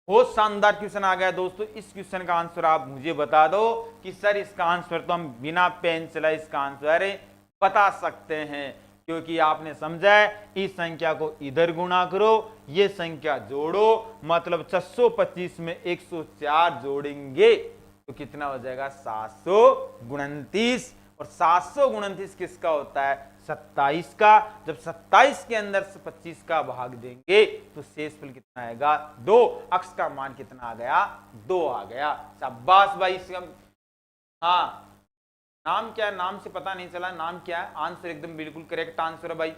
बहुत शानदार क्वेश्चन आ गया दोस्तों। इस क्वेश्चन का आंसर आप मुझे बता दो कि सर इसका आंसर तो हम बिना पेन चलाए इसका आंसर बता सकते हैं, क्योंकि आपने समझा है इस संख्या को इधर गुणा करो, ये संख्या जोड़ो, मतलब 625 में 104 जोड़ेंगे तो कितना हो जाएगा 729, और 729 किसका होता है 27 का। जब 27 के अंदर से 25 का भाग देंगे तो शेषफल कितना आएगा 2। अक्स का मान कितना आ गया 2 आ गया। शाबाश भाई। हाँ नाम क्या है, नाम से पता नहीं चला नाम क्या है। आंसर एकदम बिल्कुल करेक्ट आंसर है भाई।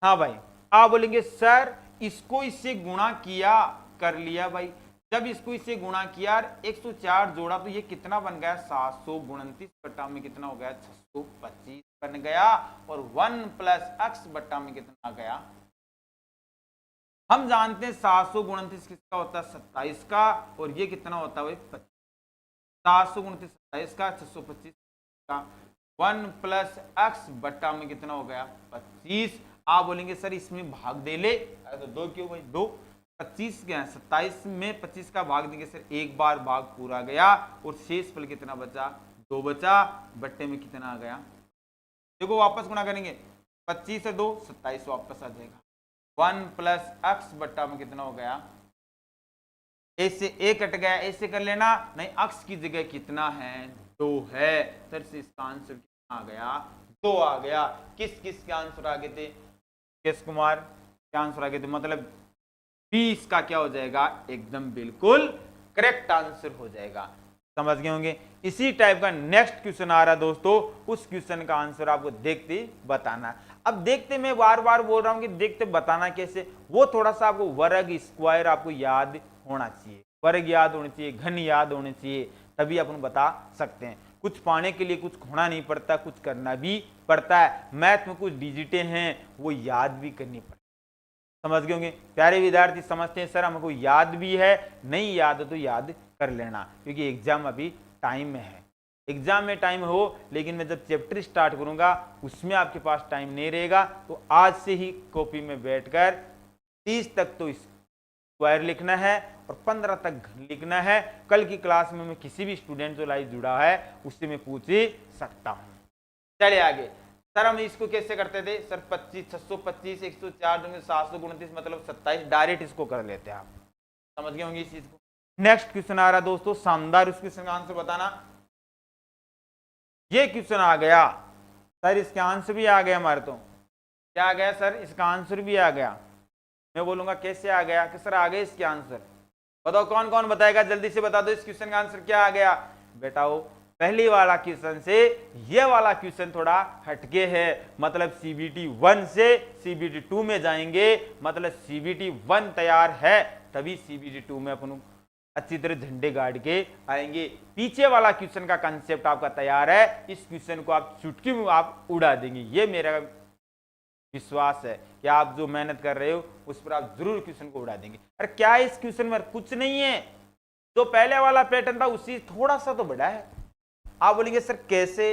हाँ भाई आप बोलेंगे सर इसको इससे गुणा किया कर लिया भाई। जब इसको इससे गुणा किया 104 जोड़ा तो ये कितना बन गया 729 बट्टा में कितना हो गया 625 बन गया। और 1 प्लस एक्स बट्टा में कितना आ गया। हम जानते हैं 729 किसका होता है 27 का। और ये कितना होता है भाई 729 27 का 625 का। 1 प्लस एक्स बट्टा में कितना हो गया 25। आप बोलेंगे सर इसमें भाग दे ले, तो 2 क्यों भाई 2। 25 क्या है 27 में 25 का भाग देंगे सर एक बार भाग पूरा गया। और शेषफल कितना बचा 2 बचा। बट्टे में कितना आ गया देखो वापस गुणा करेंगे 25 से 2 27 वापस आ जाएगा। 1 प्लस एक्स बट्टा में कितना हो गया ऐसे ए कट गया ऐसे कर लेना नहीं एक्स की जगह कितना है 2 है। सर से इसका आंसर कितना आ गया 2 आ गया। किस किस के आंसर आगे थे केश कुमार के आंसर आगे थे मतलब 20 का क्या हो जाएगा एकदम बिल्कुल करेक्ट आंसर हो जाएगा। समझ गए होंगे। इसी टाइप का नेक्स्ट क्वेश्चन आ रहा है दोस्तों। उस क्वेश्चन का आंसर आपको देखते बताना। अब देखते मैं बार बार बोल रहा हूं कि देखते बताना कैसे, वो थोड़ा सा आपको वर्ग स्क्वायर आपको याद होना चाहिए, वर्ग याद होना चाहिए, घन याद होने चाहिए, तभी अपन बता सकते हैं। कुछ पाने के लिए कुछ खोना नहीं पड़ता, कुछ करना भी पड़ता है। मैथ में कुछ डिजिटें हैं वो याद भी करनी पड़ती। समझ गए होंगे प्यारे विद्यार्थी। समझते हैं सर हमको याद भी है, नहीं याद है तो याद कर लेना क्योंकि एग्जाम अभी टाइम में है। एग्जाम में टाइम हो लेकिन मैं जब चैप्टर स्टार्ट करूंगा उसमें आपके पास टाइम नहीं रहेगा। तो आज से ही कॉपी में बैठकर 30 तक तो स्क्वायर लिखना है और 15 तक घन लिखना है। कल की क्लास में मैं किसी भी स्टूडेंट जो लाइव जुड़ा है उससे मैं पूछ सकता हूं। चलिए आगे। सर हम इसको कैसे करते थे सर 25 625 104 729 मतलब 27 डायरेक्ट इसको कर लेते हैं। आप समझ गए होंगे इस चीज को। नेक्स्ट क्वेश्चन आ रहा है दोस्तों शानदार। उस क्वेश्चन का आंसर बताना। ये क्वेश्चन आ गया सर इसका आंसर भी आ गया हमारे तो क्या आ गया सर इसका आंसर भी आ गया। मैं बोलूंगा कैसे आ गया कि सर आ गए इसके आंसर। बताओ कौन कौन बताएगा जल्दी से बता दो इस क्वेश्चन का आंसर क्या आ गया। बेटाओ पहली वाला क्वेश्चन से ये वाला क्वेश्चन थोड़ा हटके है। मतलब CBT 1 से CBT 2 में जाएंगे। मतलब CBT 1 तैयार है तभी CBT 2 में अपन अच्छी तरह झंडे गाड़ के आएंगे। पीछे वाला क्वेश्चन का कंसेप्ट आपका तैयार है। इस क्वेश्चन को आप चुटकी में आप उड़ा देंगे, ये मेरा विश्वास है कि आप जो मेहनत कर रहे हो उस पर आप जरूर क्वेश्चन को उड़ा देंगे। अरे क्या इस क्वेश्चन में कुछ नहीं है, जो पहले वाला पैटर्न था उसी थोड़ा सा तो बड़ा है। आप बोलेंगे सर कैसे।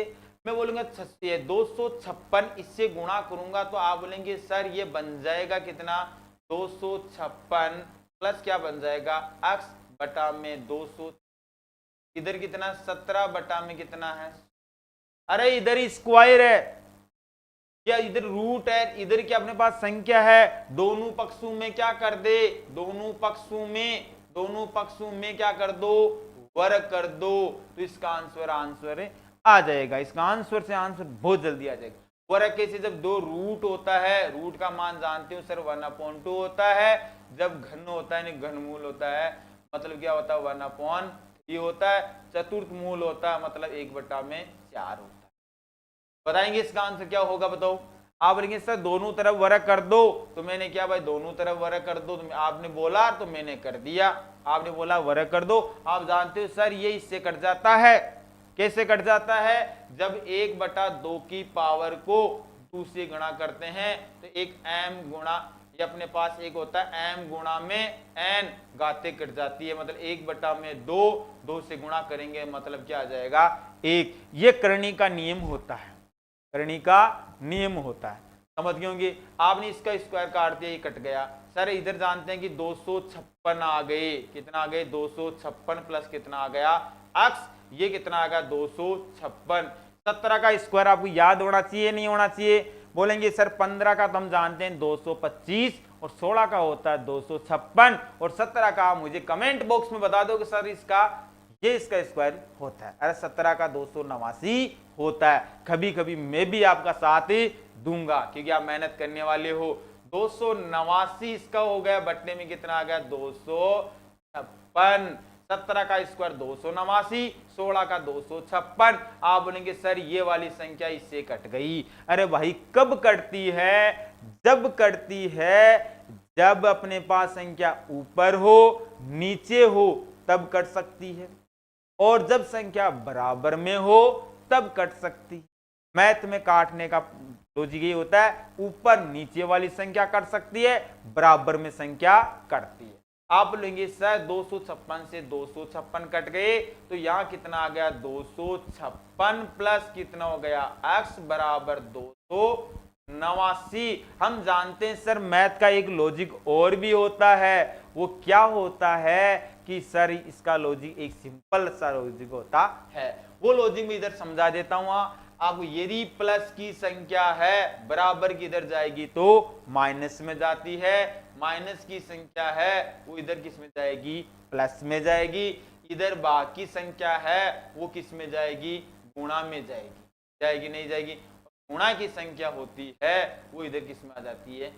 मैं बोलूंगा 256 इससे गुणा करूंगा तो आप बोलेंगे सर ये बन जाएगा कितना 256 प्लस क्या बन जाएगा x बटा में 200। इधर कितना 17 बटा में कितना है। अरे इधर ही स्क्वायर है क्या इधर रूट है, इधर क्या अपने पास संख्या है। दोनों पक्षों में क्या कर दे दोनों पक्षों में क्या कर दो वर्ग कर दो। तो इसका आंसर आ जाएगा। इसका आंसर से आंसर बहुत जल्दी आ जाएगा। वर्ग कैसे जब 2 रूट होता है, रूट का मान जानते हो सर 1/2 होता है। जब घन होता है नहीं घनमूल होता है मतलब क्या होता है 1/3 होता है। चतुर्थ मूल होता है मतलब 1/4 होता है। बताएंगे इसका आंसर क्या होगा बताओ। आप बोलेंगे सर दोनों तरफ वर्ग कर दो तो मैंने क्या भाई दोनों तरफ वर्ग कर दो। तो आपने बोला तो मैंने कर दिया। आपने बोला वर्ग कर दो। आप जानते हो सर ये इससे कट जाता है। कैसे कट जाता है जब 1/2 की पावर को 2 से गुणा करते हैं तो एक m गुणा ये अपने पास एक होता है m गुणा में n घाते कट जाती है। मतलब 1/2 से गुणा करेंगे मतलब क्या आ जाएगा 1। ये करनी का नियम होता है, करनी का नियम होता है। समझ गए होंगे। आपने इसका स्क्वायर काट दिया ये कट गया। सर इधर जानते हैं कि 256 आ गए। कितना आ गए 256 प्लस कितना आ गया x ये कितना आ गया 256। 17 का स्क्वायर आपको याद होना चाहिए नहीं होना चाहिए। बोलेंगे सर 15 का तो हम जानते हैं 225 और 16 का होता है 256 और 17 का मुझे कमेंट बॉक्स में बता दो कि सर इसका स्क्वायर होता है। अरे 17 का 289 होता है। कभी कभी मैं भी आपका साथ दूंगा, क्योंकि आप मेहनत करने वाले हो। 289 इसका हो गया, बटने में कितना आ गया 256। 17 का स्क्वायर 289, 16 का 256। आप बोलेंगे सर ये वाली संख्या इससे कट गई। अरे भाई कब कटती है? जब कटती है जब अपने पास संख्या ऊपर हो नीचे हो तब कट सकती है, और जब संख्या बराबर में हो तब कट सकती है। मैथ में काटने का लॉजिक ये होता है, ऊपर नीचे वाली संख्या कट सकती है, बराबर में संख्या कटती है। आप लेंगे सर 256 से 256 कट गए, तो यहां कितना आ गया 256 प्लस कितना हो गया x बराबर 289। हम जानते हैं सर मैथ का एक लॉजिक और भी होता है, वो क्या होता है कि सर इसका लॉजिक एक सिंपल सा लॉजिक होता है। वो लॉजिक में इधर समझा देता हूं। आपको यदि प्लस की संख्या है बराबर की इधर जाएगी तो माइनस में जाती है, माइनस की संख्या है वो इधर किस में जाएगी प्लस में जाएगी, इधर बाकी संख्या है वो किस में जाएगी गुणा में जाएगी। जाएगी नहीं जाएगी? गुणा की संख्या होती है वो इधर किस में आ जाती है।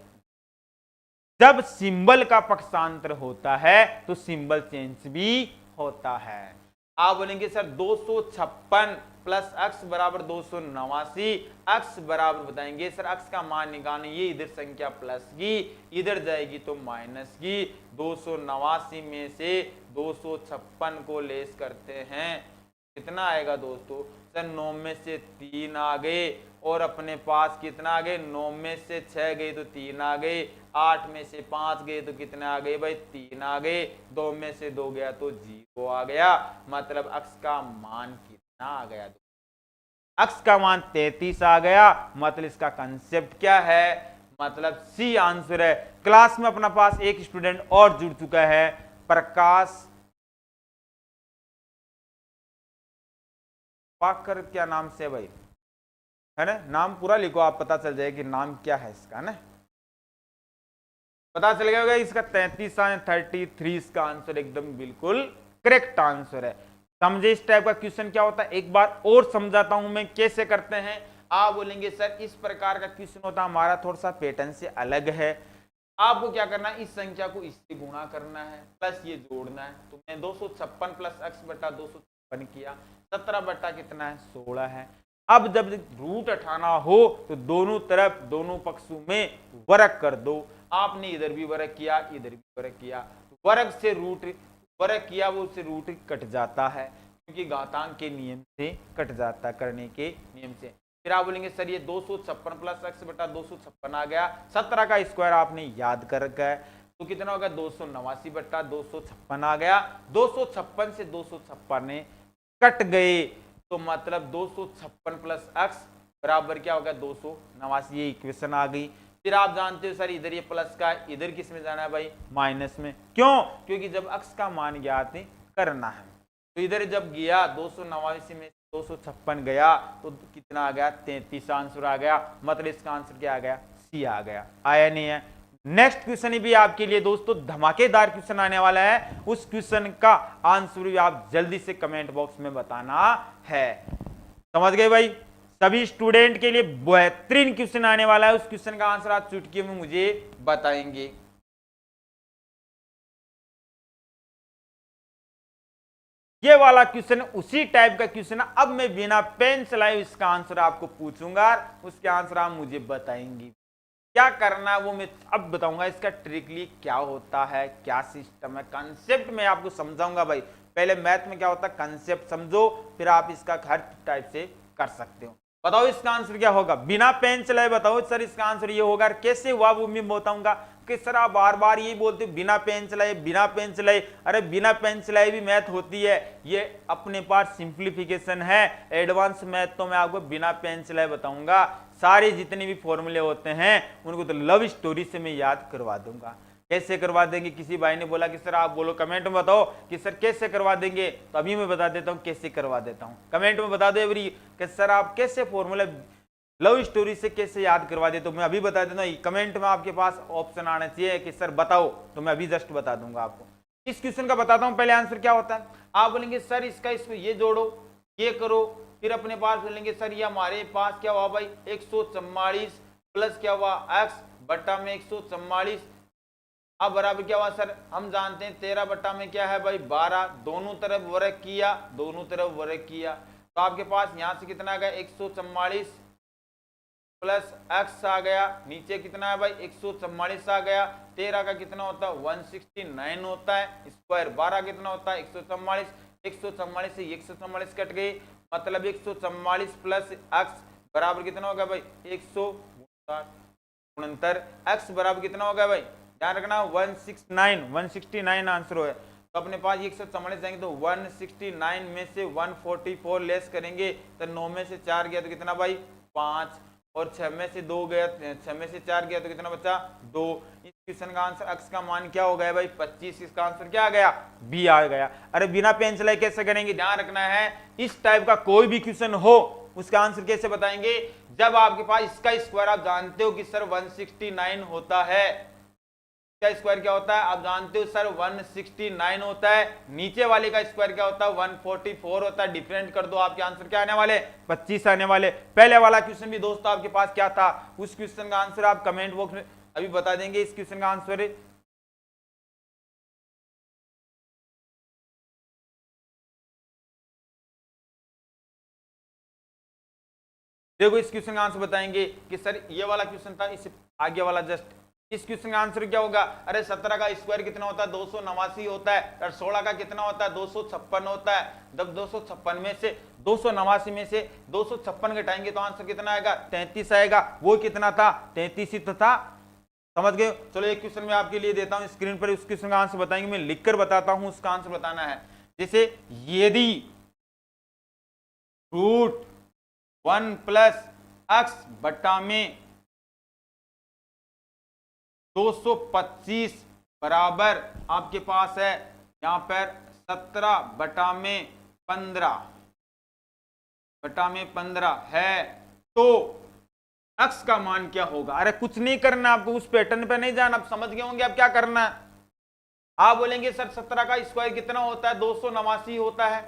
जब सिंबल का पक्षांतर होता है तो सिंबल चेंज भी होता है। आप बोलेंगे सर 256 प्लस x बराबर 289, x बराबर बताएंगे सर x का मान निकालने, ये इधर संख्या प्लस की इधर जाएगी तो माइनस की। 289 में से 256 को लेस करते हैं, कितना आएगा दोस्तों सर 9 में से 3 आ गए, और अपने पास कितना आ गए 9 में से 6 गए तो 3 आ गए, 8 में से 5 गए तो कितने आ गए भाई 3 आ गए, 2 में से 2 गया तो 0 आ गया। मतलब x का मान कितना आ गया? x का मान 33 आ गया। मतलब इसका कंसेप्ट क्या है? मतलब सी आंसर है। क्लास में अपना पास एक स्टूडेंट और जुड़ चुका है, प्रकाश पाकर, क्या नाम से भाई है ना, नाम पूरा लिखो आप, पता चल जाए कि नाम क्या है इसका ना, पता चल गया होगा। इसका 33 33 इसका आंसर एकदम बिल्कुल करेक्ट आंसर है। समझे इस टाइप का क्वेश्चन क्या होता है? एक बार और समझाता हूं मैं कैसे करते हैं। आप बोलेंगे सर इस प्रकार का क्वेश्चन होता है हमारा थोड़ा सा पैटर्न से अलग है। आपको क्या करना है, इस संख्या को इससे गुणा करना है प्लस ये जोड़ना है। तो मैं 256 प्लस x बटा 256 किया, 17 बटा कितना है 16 है। अब जब रूट उठाना हो तो दोनों तरफ दोनों पक्षों में वर्ग कर दो। आपने इधर भी वर्ग किया इधर भी वर्ग किया, वर्ग से रूट वर्ग किया वो से रूट कट जाता है, क्योंकि घातांक के नियम से कट जाता, करने के नियम से। फिर आप बोलेंगे सर ये 256 प्लस x बटा 256 आ गया, 17 का स्क्वायर आपने याद कर रखा है तो कितना होगा 289 बटा 256 आ गया। 256 से 256 कट गए तो मतलब 256 प्लस x बराबर क्या होगा 289, ये इक्वेशन आ गई। फिर आप जानते हो सर इधर ये प्लस का इधर किस में जाना है भाई माइनस में, क्यों? क्योंकि जब x का मान ज्ञात करना है तो इधर जब गया 289 में 256 गया तो कितना आ गया 33 आंसर आ गया। मतलब इसका आंसर क्या आ गया सी आ गया। आया नहीं है? नेक्स्ट क्वेश्चन भी आपके लिए दोस्तों धमाकेदार क्वेश्चन आने वाला है, उस क्वेश्चन का आंसर भी आप जल्दी से कमेंट बॉक्स में बताना है। समझ गए भाई? सभी स्टूडेंट के लिए बेहतरीन क्वेश्चन आने वाला है, उस क्वेश्चन का आंसर आप चुटकी में मुझे बताएंगे। ये वाला क्वेश्चन उसी टाइप का क्वेश्चन है। अब मैं बिना पेन चलाए इसका आंसर आपको पूछूंगा, उसके आंसर आप मुझे बताएंगे। क्या करना है वो मैं अब बताऊंगा, इसका ट्रिकली क्या होता है, क्या सिस्टम है, कंसेप्ट मैं आपको समझाऊंगा भाई। पहले मैथ में क्या होता है कंसेप्ट समझो, फिर आप इसका हर टाइप से कर सकते हो। बताओ इसका आंसर क्या होगा, बिना पेन चलाए बताओ सर इसका आंसर ये होगा। कैसे हुआ वो मैं बताऊंगा कि सर आप बार बार यही बोलते हो बिना पेन चलाए बिना पेन चलाए। अरे बिना पेन चलाए भी मैथ होती है, ये अपने पास सिंप्लीफिकेशन है। एडवांस मैथ तो मैं आपको बिना पेन चलाए बताऊंगा। सारे जितने भी फॉर्मूले होते हैं उनको तो लव स्टोरी से मैं याद करवा दूंगा। कैसे करवा देंगे? किसी भाई ने बोला कि सर आप बोलो कमेंट में बताओ कि सर कैसे करवा देंगे, तो अभी मैं बता देता हूं कैसे करवा देता हूं। कमेंट में बता दो एवरी कि सर आप कैसे फॉर्मूला लव स्टोरी से कैसे याद करवा दे, तो मैं अभी बता देता हूं। कमेंट में आपके पास ऑप्शन आना चाहिए कि सर बताओ, तो मैं अभी जस्ट बता दूंगा आपको। इस क्वेश्चन का बताता हूं पहले आंसर क्या होता है। आप बोलेंगे सर इसका इसमें ये जोड़ो ये करो, फिर अपने पास बोलेंगे सर ये हमारे पास क्या हुआ भाई 144 प्लस क्या हुआ x बट्टा में 144, अब बराबर क्या हुआ सर, हम जानते हैं 13 बट्टा में क्या है भाई 12, दोनों तरफ वर्ग किया, दोनों तरफ वर्ग किया, तो आपके पास यहां से कितना आ गया 144 प्लस x आ गया, नीचे कितना है भाई 144 आ गया, 13 का कितना होता है 169 होता है, स्क्वायर 12 कितना होता है 144, 144 से 144 कट गए, मतलब 144 प्लस x बराबर कितना होगा भाई 169, x बराबर कितना होगा भाई, ध्यान रखना 169 आंसर है, तो अपने पास 144 जाएंगे तो 169 में से 144 लेस करेंगे तो 9 में से 4 गया तो कितना भाई 5, और 6 में से 2 गया, 6 में से 4 गया तो कितना बचा 2। इस क्वेश्चन का आंसर x का मान क्या हो गया भाई 25, इसका आंसर क्या आ गया बी आ गया। अरे बिना पेन चलाए कैसे करेंगे, ध्यान रखना है इस टाइप का कोई भी क्वेश्चन हो उसका आंसर कैसे बताएंगे, जब आपके पास इसका स्क्वायर आप जानते हो कि सर 169 होता है, इसका स्क्वायर क्या होता है आप जानते हो सर 169 होता है, नीचे वाले का स्क्वायर क्या होता है 144 होता है, डिफरेंट कर दो आपके आंसर क्या आने वाले 25 आने वाले। पहले वाला क्वेश्चन भी दोस्तों आपके पास क्या था, उस क्वेश्चन का आंसर आप कमेंट बॉक्स में अभी बता देंगे। इस क्वेश्चन का आंसर देखो, इस क्वेश्चन का आंसर बताएंगे कि सर ये वाला क्वेश्चन था, इससे आगे वाला जस्ट इस क्वेश्चन का आंसर क्या होगा, अरे 17 का स्क्वायर कितना होता है 289 होता है, और 16 का कितना होता है 256 होता है, जब 256 में से 289 में से 256 घटाएंगे तो आंसर कितना आएगा 33 आएगा, वो कितना था 33 ही तो था, समझ गए। चलो एक क्वेश्चन मैं आपके लिए देता हूं स्क्रीन पर, उस क्वेश्चन का आंसर बताएंगे, मैं लिखकर बताता हूं उसका आंसर बताना है। जैसे यदि रूट 1 प्लस x बट्टा में 225 बराबर आपके पास है यहां पर 17 बटा में 15 है, तो x का मान क्या होगा। अरे कुछ नहीं करना आपको, उस पैटर्न पे नहीं जाना, आप समझ गए होंगे आप क्या करना है। आप बोलेंगे सर 17 का स्क्वायर कितना होता है 289 होता है,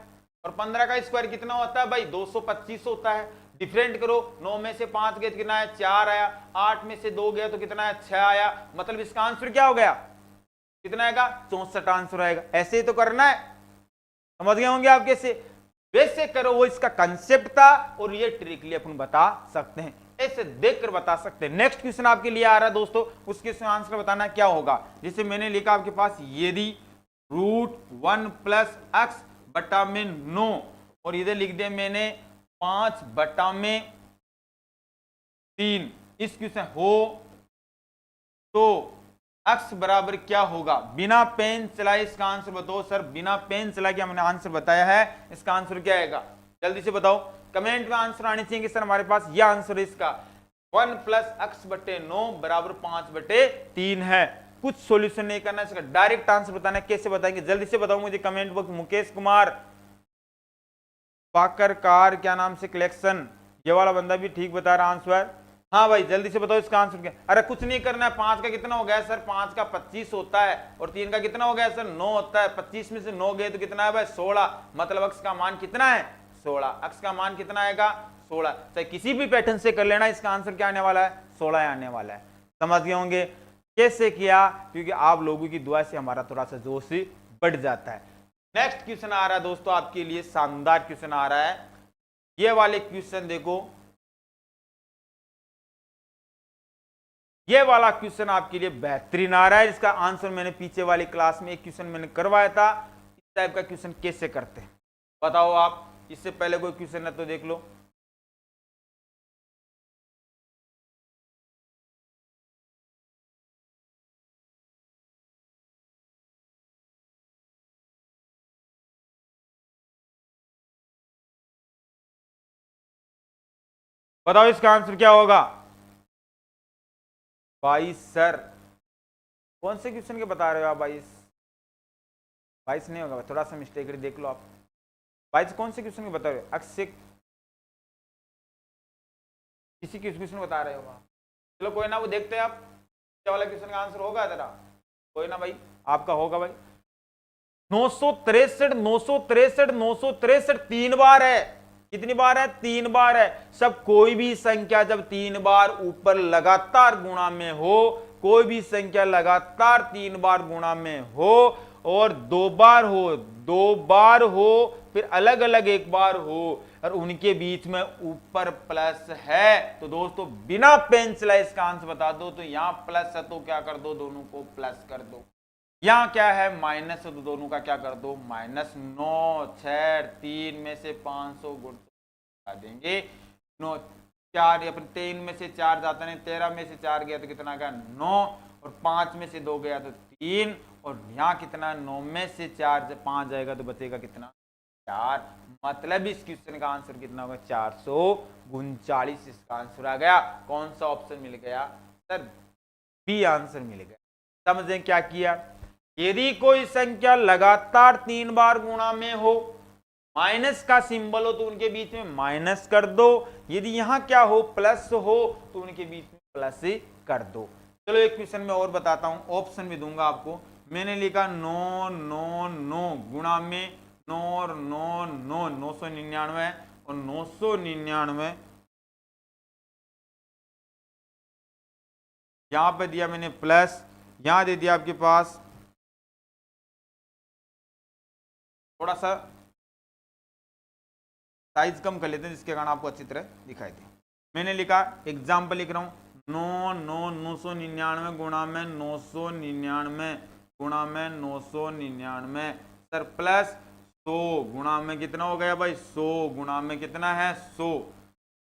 और 15 का स्क्वायर कितना होता है भाई 225 होता है, डिफरेंट करो, 9 में से 5 गए तो कितना है 4 आया, 8 में से 2 गया तो कितना है 6 आया, मतलब इसका आंसर क्या हो गया कितना आएगा 64 आंसर आएगा। ऐसे ही तो करना है, समझ गए होंगे आप कैसे, वैसे करो, वो इसका कंसेप्ट था और ये ट्रिकली अपन बता सकते हैं, ऐसे देखकर बता सकते हैं। नेक्स्ट क्वेश्चन आपके लिए आ रहा है दोस्तों, उस क्वेश्चन आंसर बताना क्या होगा। जैसे मैंने लिखा आपके पास यदि रूट 1 प्लस x बटा में 9, और इधर लिख दिया मैंने 5 बटा में 3, इस क्वेश्चन हो तो x बराबर क्या होगा, बिना पेन चलाए इसका आंसर बताओ। सर बिना पेन चलाए हमने आंसर बताया है, इसका आंसर क्या आएगा जल्दी से बताओ, कमेंट में आंसर आने चाहिए कि सर हमारे पास यह आंसर है इसका 1 प्लस x बटे 9 बराबर 5 बटे 3 है। कुछ सॉल्यूशन नहीं करना, इसका डायरेक्ट आंसर बताना, कैसे बताएंगे जल्दी से बताओ मुझे कमेंट बॉक्स। मुकेश कुमार पाकरकार क्या नाम से कलेक्शन, ये वाला बंदा भी ठीक बता रहा आंसर, हाँ भाई जल्दी से बताओ इसका आंसर क्या। अरे कुछ नहीं करना है, 5 का कितना हो गया सर 5 का 25 होता है, और 3 का कितना हो गया सर 9 होता है, 25 में से 9 गए तो कितना है भाई 16, मतलब x का मान कितना है 16, x का मान कितना आएगा 16, चाहे किसी भी पैटर्न से कर लेना, इसका आंसर क्या आने वाला है 16 आने वाला है। समझ गए होंगे कैसे किया, क्योंकि आप लोगों की दुआ से हमारा थोड़ा सा जोश बढ़ जाता है। नेक्स्ट क्वेश्चन आ रहा है दोस्तों आपके लिए, शानदार क्वेश्चन आ रहा है, ये वाले क्वेश्चन देखो, ये वाला क्वेश्चन आपके लिए बेहतरीन आ रहा है, इसका आंसर मैंने पीछे वाली क्लास में एक क्वेश्चन मैंने करवाया था, इस टाइप का क्वेश्चन कैसे करते हैं बताओ आप, इससे पहले कोई क्वेश्चन है तो देख लो। बताओ इसका आंसर क्या होगा 22 सर, कौन से क्वेश्चन के बता रहे हो आप 22 नहीं होगा, थोड़ा सा मिस्टेक है, देख लो आप 22 कौन से क्वेश्चन के बता रहे हो, अक्सर किसी क्वेश्चन बता रहे हो आप, चलो कोई ना वो देखते हैं आप क्या वाला क्वेश्चन का आंसर होगा जरा, कोई ना भाई आपका होगा भाई 963 963 963 3 बार है, कितनी बार है? 3 बार है। सब कोई भी संख्या जब 3 बार ऊपर लगातार गुणा में हो, कोई भी संख्या लगातार 3 बार गुणा में हो और 2 बार हो, 2 बार हो, फिर अलग अलग एक बार हो और उनके बीच में ऊपर प्लस है, तो दोस्तों बिना पेंसिल इसका आंसर बता दो। तो यहां प्लस है तो क्या कर दो? दोनों को प्लस कर दो। यहां क्या है? माइनस है तो दोनों का क्या कर दो? माइनस। 9 6 3 में से 500 गुण देंगे। 9 4 या फिर 3 में से 4 जाता नहीं, 13 में से 4 गया तो कितना गया? 9 और 5 में से 2 गया तो 3 और यहाँ कितना? 9 में से 4 से 5 जाएगा तो बचेगा कितना? 4। मतलब इस क्वेश्चन का आंसर कितना होगा? 439 इसका आंसर आ गया। कौन सा ऑप्शन मिल गया सर? बी आंसर मिल गया। समझें क्या किया? यदि कोई संख्या लगातार 3 बार गुणा में हो, माइनस का सिंबल हो तो उनके बीच में माइनस कर दो। यदि यहां क्या हो? प्लस हो तो उनके बीच में प्लस कर दो। चलो एक क्वेश्चन में और बताता हूं, ऑप्शन भी दूंगा आपको। मैंने लिखा 9 9 9 गुणा में 9 और 9 9 999 और 999 यहां पे दिया मैंने प्लस, यहां दे दिया आपके पास थोड़ा सा साइज कम कर लेते हैं जिसके कारण आपको अच्छी तरह दिखाई दे। मैंने लिखा एग्जाम्पल लिख रहा हूं 9 9 999 गुणा में 999 गुणा में 999 सर प्लस 100 गुणा में कितना हो गया भाई? 100 गुणा में कितना है? 100।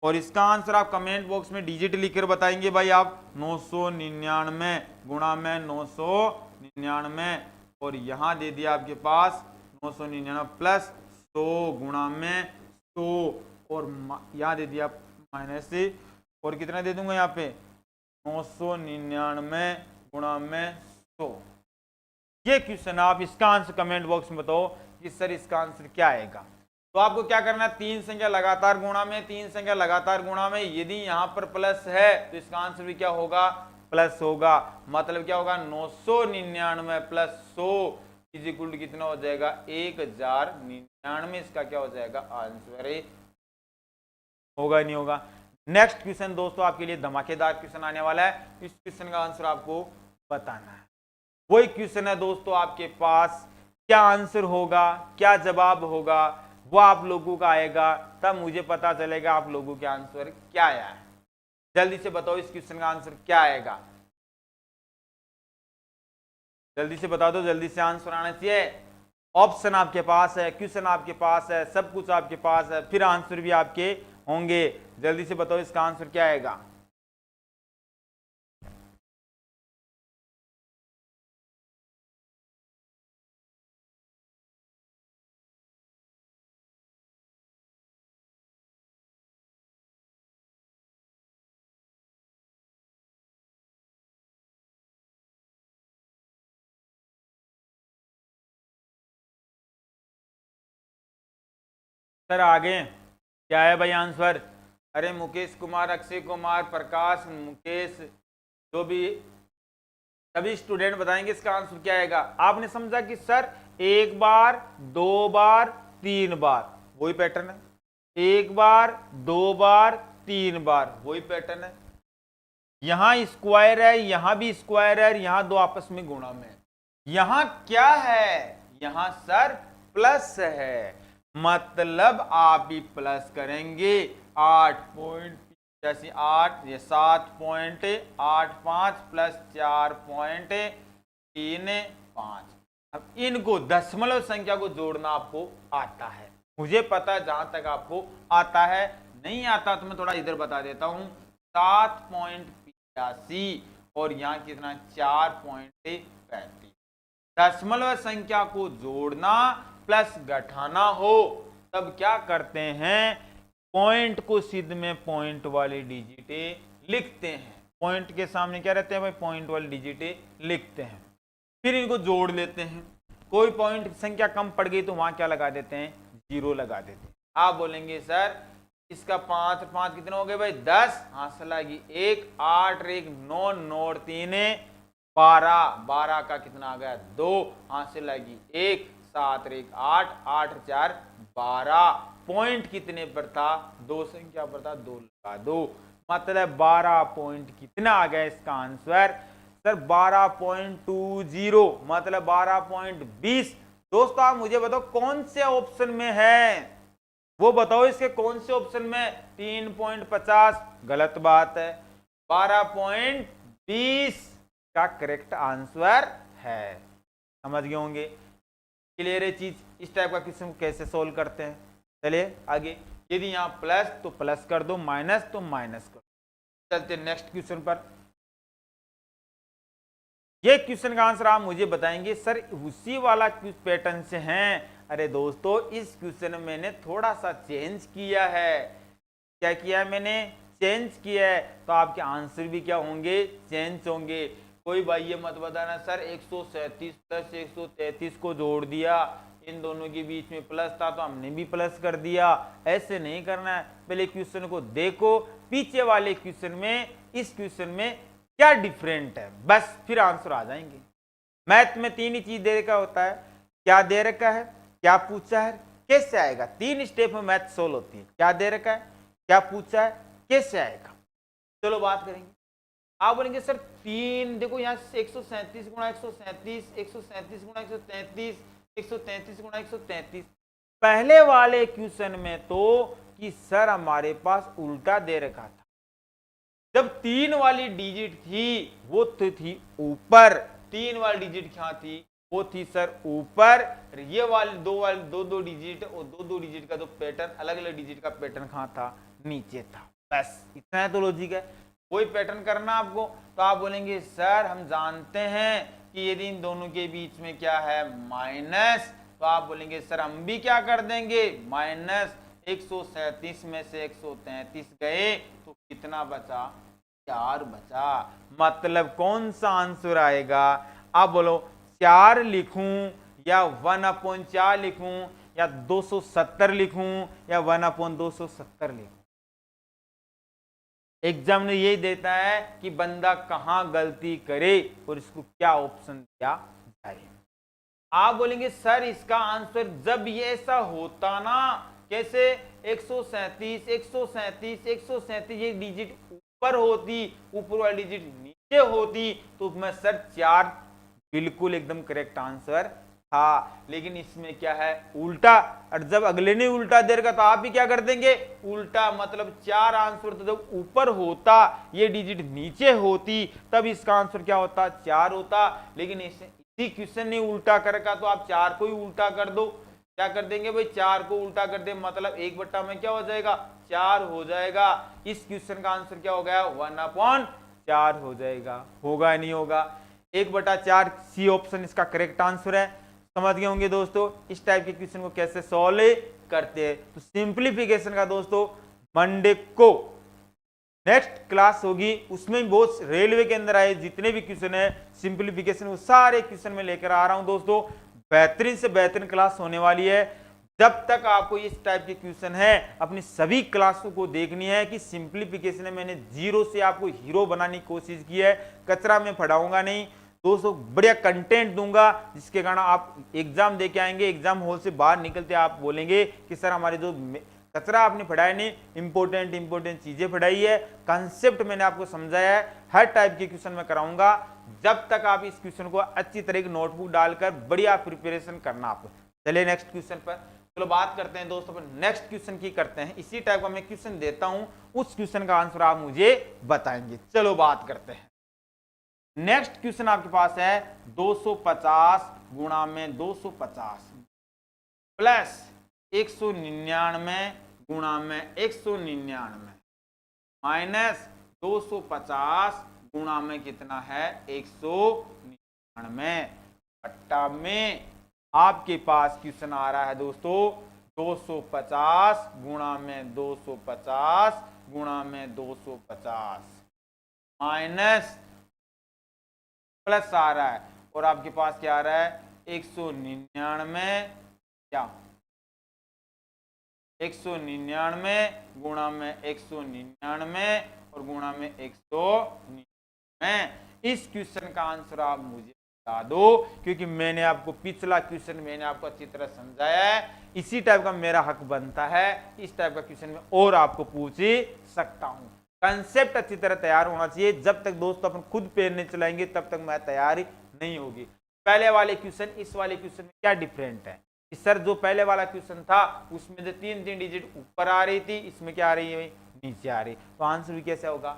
और इसका आंसर आप कमेंट बॉक्स में डिजिट लिखकर बताएंगे भाई आप। 999 गुणा में 999 और यहां दे दिया आपके पास 999 प्लस 100 गुणा में 100 और यहां दे दिया माइनस से, और कितना दे दूंगा यहाँ पे? 999 गुणा में 100। ये क्वेश्चन आप इसका आंसर कमेंट बॉक्स में बताओ कि सर इसका आंसर क्या आएगा। तो आपको क्या करना है? 3 संख्या लगातार गुणा में, 3 संख्या लगातार गुणा में, यदि यहां पर प्लस है तो इसका आंसर भी क्या होगा? प्लस होगा। मतलब क्या होगा? 999 प्लस 100 इज इक्वल टू कितना हो जाएगा? 1099। इसका क्या हो जाएगा? आंसर होगा नहीं होगा? नेक्स्ट क्वेश्चन दोस्तों आपके लिए धमाकेदार क्वेश्चन आने वाला है। इस क्वेश्चन का आंसर आपको बताना है। वही क्वेश्चन है दोस्तों आपके पास, क्या आंसर होगा, क्या जवाब होगा, वो आप लोगों का आएगा, तब मुझे पता चलेगा आप लोगों के आंसर क्या आया है। जल्दी से बताओ इस क्वेश्चन का आंसर क्या आएगा? जल्दी से बता दो, जल्दी से आंसर आना चाहिए। ऑप्शन आपके पास है, क्वेश्चन आपके पास है, सब कुछ आपके पास है, फिर आंसर भी आपके होंगे। जल्दी से बताओ इसका आंसर क्या आएगा? सर आगे क्या है भाई आंसर? अरे मुकेश कुमार, अक्षय कुमार, प्रकाश, मुकेश, जो भी सभी स्टूडेंट बताएंगे इसका आंसर क्या आएगा। आपने समझा कि सर 1 बार 2 बार 3 बार वही पैटर्न है, 1 बार 2 बार 3 बार वही पैटर्न है। यहां स्क्वायर है, यहां भी स्क्वायर है, यहां दो आपस में गुणा में। यहां क्या है? यहां सर प्लस है, मतलब आप भी प्लस करेंगे। 8.8 ये 7.85 प्लस 4.35। अब इनको दशमलव संख्या को जोड़ना आपको आता है, मुझे पता है जहां तक आपको आता है। नहीं आता तो मैं थोड़ा इधर बता देता हूं। 7.85 और यहाँ कितना? 4.35। दशमलव संख्या को जोड़ना प्लस घटाना हो तब क्या करते हैं? पॉइंट को सिद्ध में पॉइंट वाले डिजिट लिखते हैं। पॉइंट के सामने क्या रहते हैं भाई? पॉइंट वाले डिजिट लिखते हैं, फिर इनको जोड़ लेते हैं। कोई पॉइंट संख्या कम पड़ गई तो वहां क्या लगा देते हैं? 0 लगा देते हैं। आप बोलेंगे सर इसका 5 5 कितने हो गए भाई? 10। हासिल लगी 1 8 1 9 9 3 12 12 का कितना आ गया? 2। हासिल लगी 1 7 और 1 8, 8 4 12। पॉइंट कितने पर था? 2 संख्या पर था, 2 लगा दो, मतलब 12 पॉइंट कितना आ गया इसका आंसर? सर 12.20, मतलब 12.20। दोस्तों आप मुझे बताओ कौन से ऑप्शन में है, वो बताओ इसके कौन से ऑप्शन में? 3.50 गलत बात है, 12.20 का करेक्ट आंसर है। समझ गए होंगे, क्लियर है चीज? इस टाइप का क्वेश्चन को कैसे सोल्व करते हैं, चलिए आगे। यदि यहाँ प्लस तो प्लस कर दो, माइनस तो माइनस कर दो। चलते नेक्स्ट क्वेश्चन पर। ये क्वेश्चन का आंसर आप मुझे बताएंगे सर उसी वाला पैटर्न से हैं। अरे दोस्तों इस क्वेश्चन में मैंने थोड़ा सा चेंज किया है। क्या किया है मैंने? चेंज किया है, तो आपके आंसर भी क्या होंगे? चेंज होंगे। कोई भाई ये मत बताना सर 137 प्लस 133 को जोड़ दिया, इन दोनों के बीच में प्लस था तो हमने भी प्लस कर दिया। ऐसे नहीं करना है, पहले क्वेश्चन को देखो, पीछे वाले क्वेश्चन में इस क्वेश्चन में क्या डिफरेंट है, बस फिर आंसर आ जाएंगे। मैथ में 3 ही चीज दे रखा होता है, क्या दे रखा है, क्या पूछा है, कैसे आएगा। 3 स्टेप में मैथ सोल्व होती है, क्या दे रखा है, क्या पूछा है, कैसे आएगा। चलो बात करेंगे। आप बोलेंगे सर 3 देखो यहाँ 137 गुणा 137, 137 गुणा 133, 133 गुणा 133। पहले वाले क्वेश्चन में तो कि सर हमारे पास उल्टा दे रखा था, जब 3 वाली डिजिट थी वो तो थी ऊपर, 3 वाली डिजिट क्या थी? वो थी सर ऊपर। ये वाली दो डिजिट और दो डिजिट का जो पैटर्न, अलग अलग डिजिट का पैटर्न कहाँ था? नीचे था। बस इतना है तो लॉजिक है। कोई पैटर्न करना आपको, तो आप बोलेंगे सर हम जानते हैं कि यदि इन दोनों के बीच में क्या है? माइनस, तो आप बोलेंगे सर हम भी क्या कर देंगे? माइनस। 137 में से 133 गए तो कितना बचा? 4 बचा। मतलब कौन सा आंसर आएगा? आप बोलो 4 लिखूं या 1/4 लिखूं या 270 लिखूं या 1/270 लिखूं। एग्जाम ने यही देता है कि बंदा कहां गलती करे और इसको क्या ऑप्शन दिया जाए। आप बोलेंगे सर इसका आंसर जब ये ऐसा होता ना, कैसे? 137 137 137 ये डिजिट ऊपर होती, ऊपर वाली डिजिट नीचे होती, तो मैं सर 4 बिल्कुल एकदम करेक्ट आंसर था। लेकिन इसमें क्या है? उल्टा। और जब अगले ने उल्टा दे रखा तो आप भी क्या कर देंगे? उल्टा। मतलब 4 आंसर तो जब ऊपर होता, ये डिजिट नीचे होती, तब इसका आंसर क्या होता? 4 होता। लेकिन इसी क्वेश्चन ने उल्टा कर रखा तो आप 4 को ही उल्टा कर दो। क्या कर देंगे भाई? 4 को उल्टा कर दे, मतलब 1 में क्या हो जाएगा? 4 हो जाएगा। इस क्वेश्चन का आंसर क्या हो गया? 1/4 हो जाएगा। होगा नहीं होगा? 1/4 सी ऑप्शन इसका करेक्ट आंसर है। समझ गए होंगे दोस्तों इस टाइप के क्वेश्चन को कैसे सॉल्व करते हैं। तो सिंप्लीफिकेशन का दोस्तों मंडे को नेक्स्ट क्लास होगी, उसमें बहुत रेलवे के अंदर आए जितने भी क्वेश्चन है सिंप्लीफिकेशन, वो सारे क्वेश्चन में लेकर आ रहा हूं दोस्तों। बेहतरीन से बेहतरीन क्लास होने वाली है। जब तक आपको इस टाइप के क्वेश्चन है अपनी सभी क्लासों को देखनी है कि सिंप्लीफिकेशन में मैंने जीरो से आपको हीरो बनाने की कोशिश की है। कचरा में पढ़ाऊंगा नहीं दोस्तों, बढ़िया कंटेंट दूंगा जिसके कारण आप एग्जाम दे के आएंगे, एग्जाम हॉल से बाहर निकलते आप बोलेंगे कि सर हमारे जो कचरा आपने पढ़ाया नहीं, इंपॉर्टेंट चीजें पढ़ाई है, कंसेप्ट मैंने आपको समझाया है। हर टाइप के क्वेश्चन में कराऊंगा जब तक आप इस क्वेश्चन को अच्छी तरह की नोटबुक डालकर बढ़िया प्रिपरेशन करना आपको। चलिए नेक्स्ट क्वेश्चन पर चलो बात करते हैं दोस्तों। नेक्स्ट क्वेश्चन की करते हैं, इसी टाइप का मैं क्वेश्चन देता हूं, उस क्वेश्चन का आंसर आप मुझे बताएंगे। चलो बात करते हैं। नेक्स्ट क्वेश्चन आपके पास है 250 गुणा में 250 प्लस 199 गुणा में 199 माइनस 250 गुणा में कितना है? 199। पट्टा में आपके पास क्वेश्चन आ रहा है दोस्तों 250 गुणा में 250 गुणा में 250 माइनस प्लस आ रहा है, और आपके पास क्या आ रहा है? 199 क्या 199 गुणा में 199 और गुणा में 199। इस क्वेश्चन का आंसर आप मुझे बता दो, क्योंकि मैंने आपको पिछला क्वेश्चन मैंने आपको अच्छी तरह समझाया है। इसी टाइप का मेरा हक बनता है, इस टाइप का क्वेश्चन में और आपको पूछ सकता हूं। कंसेप्ट अच्छी तरह तैयार होना चाहिए। जब तक दोस्तों अपन खुद पैर नहीं चलाएंगे तब तक मैं तैयारी नहीं होगी। पहले वाले क्वेश्चन इस वाले क्वेश्चन में क्या डिफरेंट है? सर जो पहले वाला क्वेश्चन था उसमें जो 3 डिजिट ऊपर आ रही थी, इसमें क्या आ रही है? नीचे आ रही। तो आंसर भी कैसे होगा?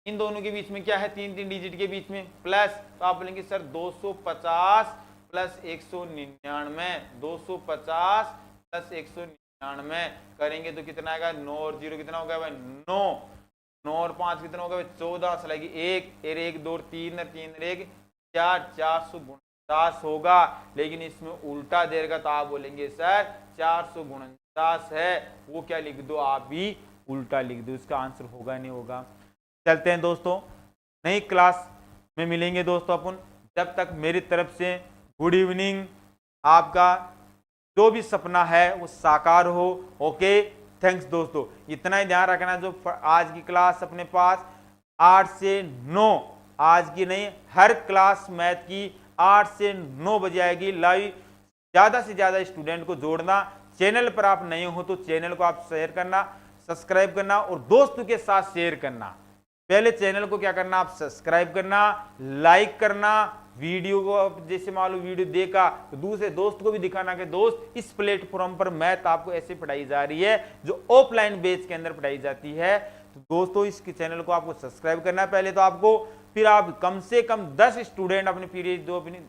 इन दोनों के बीच में क्या है? 3 डिजिट के बीच में प्लस, तो आप बोलेंगे सर 250 प्लस 199, 250 प्लस 199 करेंगे तो कितना आएगा? 9 और 0 कितना होगा भाई? 9, 9 और 5 कितना होगा भाई? 14 चलेगी 1 2 3 3 1 4, 449 होगा। लेकिन इसमें उल्टा देगा तो आप बोलेंगे सर 449 है, वो क्या लिख दो? आप भी उल्टा लिख दो। इसका आंसर होगा नहीं होगा। चलते हैं दोस्तों, नई क्लास में मिलेंगे दोस्तों अपन। जब तक मेरी तरफ से गुड इवनिंग। आपका जो भी सपना है वो साकार हो। ओके, थैंक्स दोस्तों। इतना ही ध्यान रखना, जो आज की क्लास अपने पास 8 से 9, आज की नहीं हर क्लास मैथ की 8 से 9 बजे आएगी लाइव। ज्यादा से ज्यादा स्टूडेंट को जोड़ना। चैनल पर आप नए हो तो चैनल को आप शेयर करना, सब्सक्राइब करना और दोस्तों के साथ शेयर करना। पहले चैनल को क्या करना? आप सब्सक्राइब करना, लाइक करना, वीडियो को जैसे मान लो वीडियो देखा तो दूसरे दोस्त को भी दिखाना कि दोस्त इस प्लेटफॉर्म पर मैथ आपको ऐसे पढ़ाई जा रही है जो ऑफलाइन बेस के अंदर पढ़ाई जाती है। तो दोस्तों इस चैनल को आपको सब्सक्राइब करना है पहले तो आपको, फिर आप कम से कम 10 स्टूडेंट अपने पीरियड जो अपनी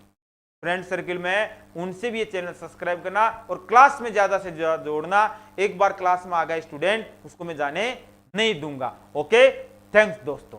फ्रेंड सर्किल में उनसे भी ये चैनल सब्सक्राइब करना और क्लास में ज्यादा से ज्यादा जोड़ना। एक बार क्लास में आ गया स्टूडेंट उसको मैं जाने नहीं दूंगा। ओके, थैंक्स दोस्तों।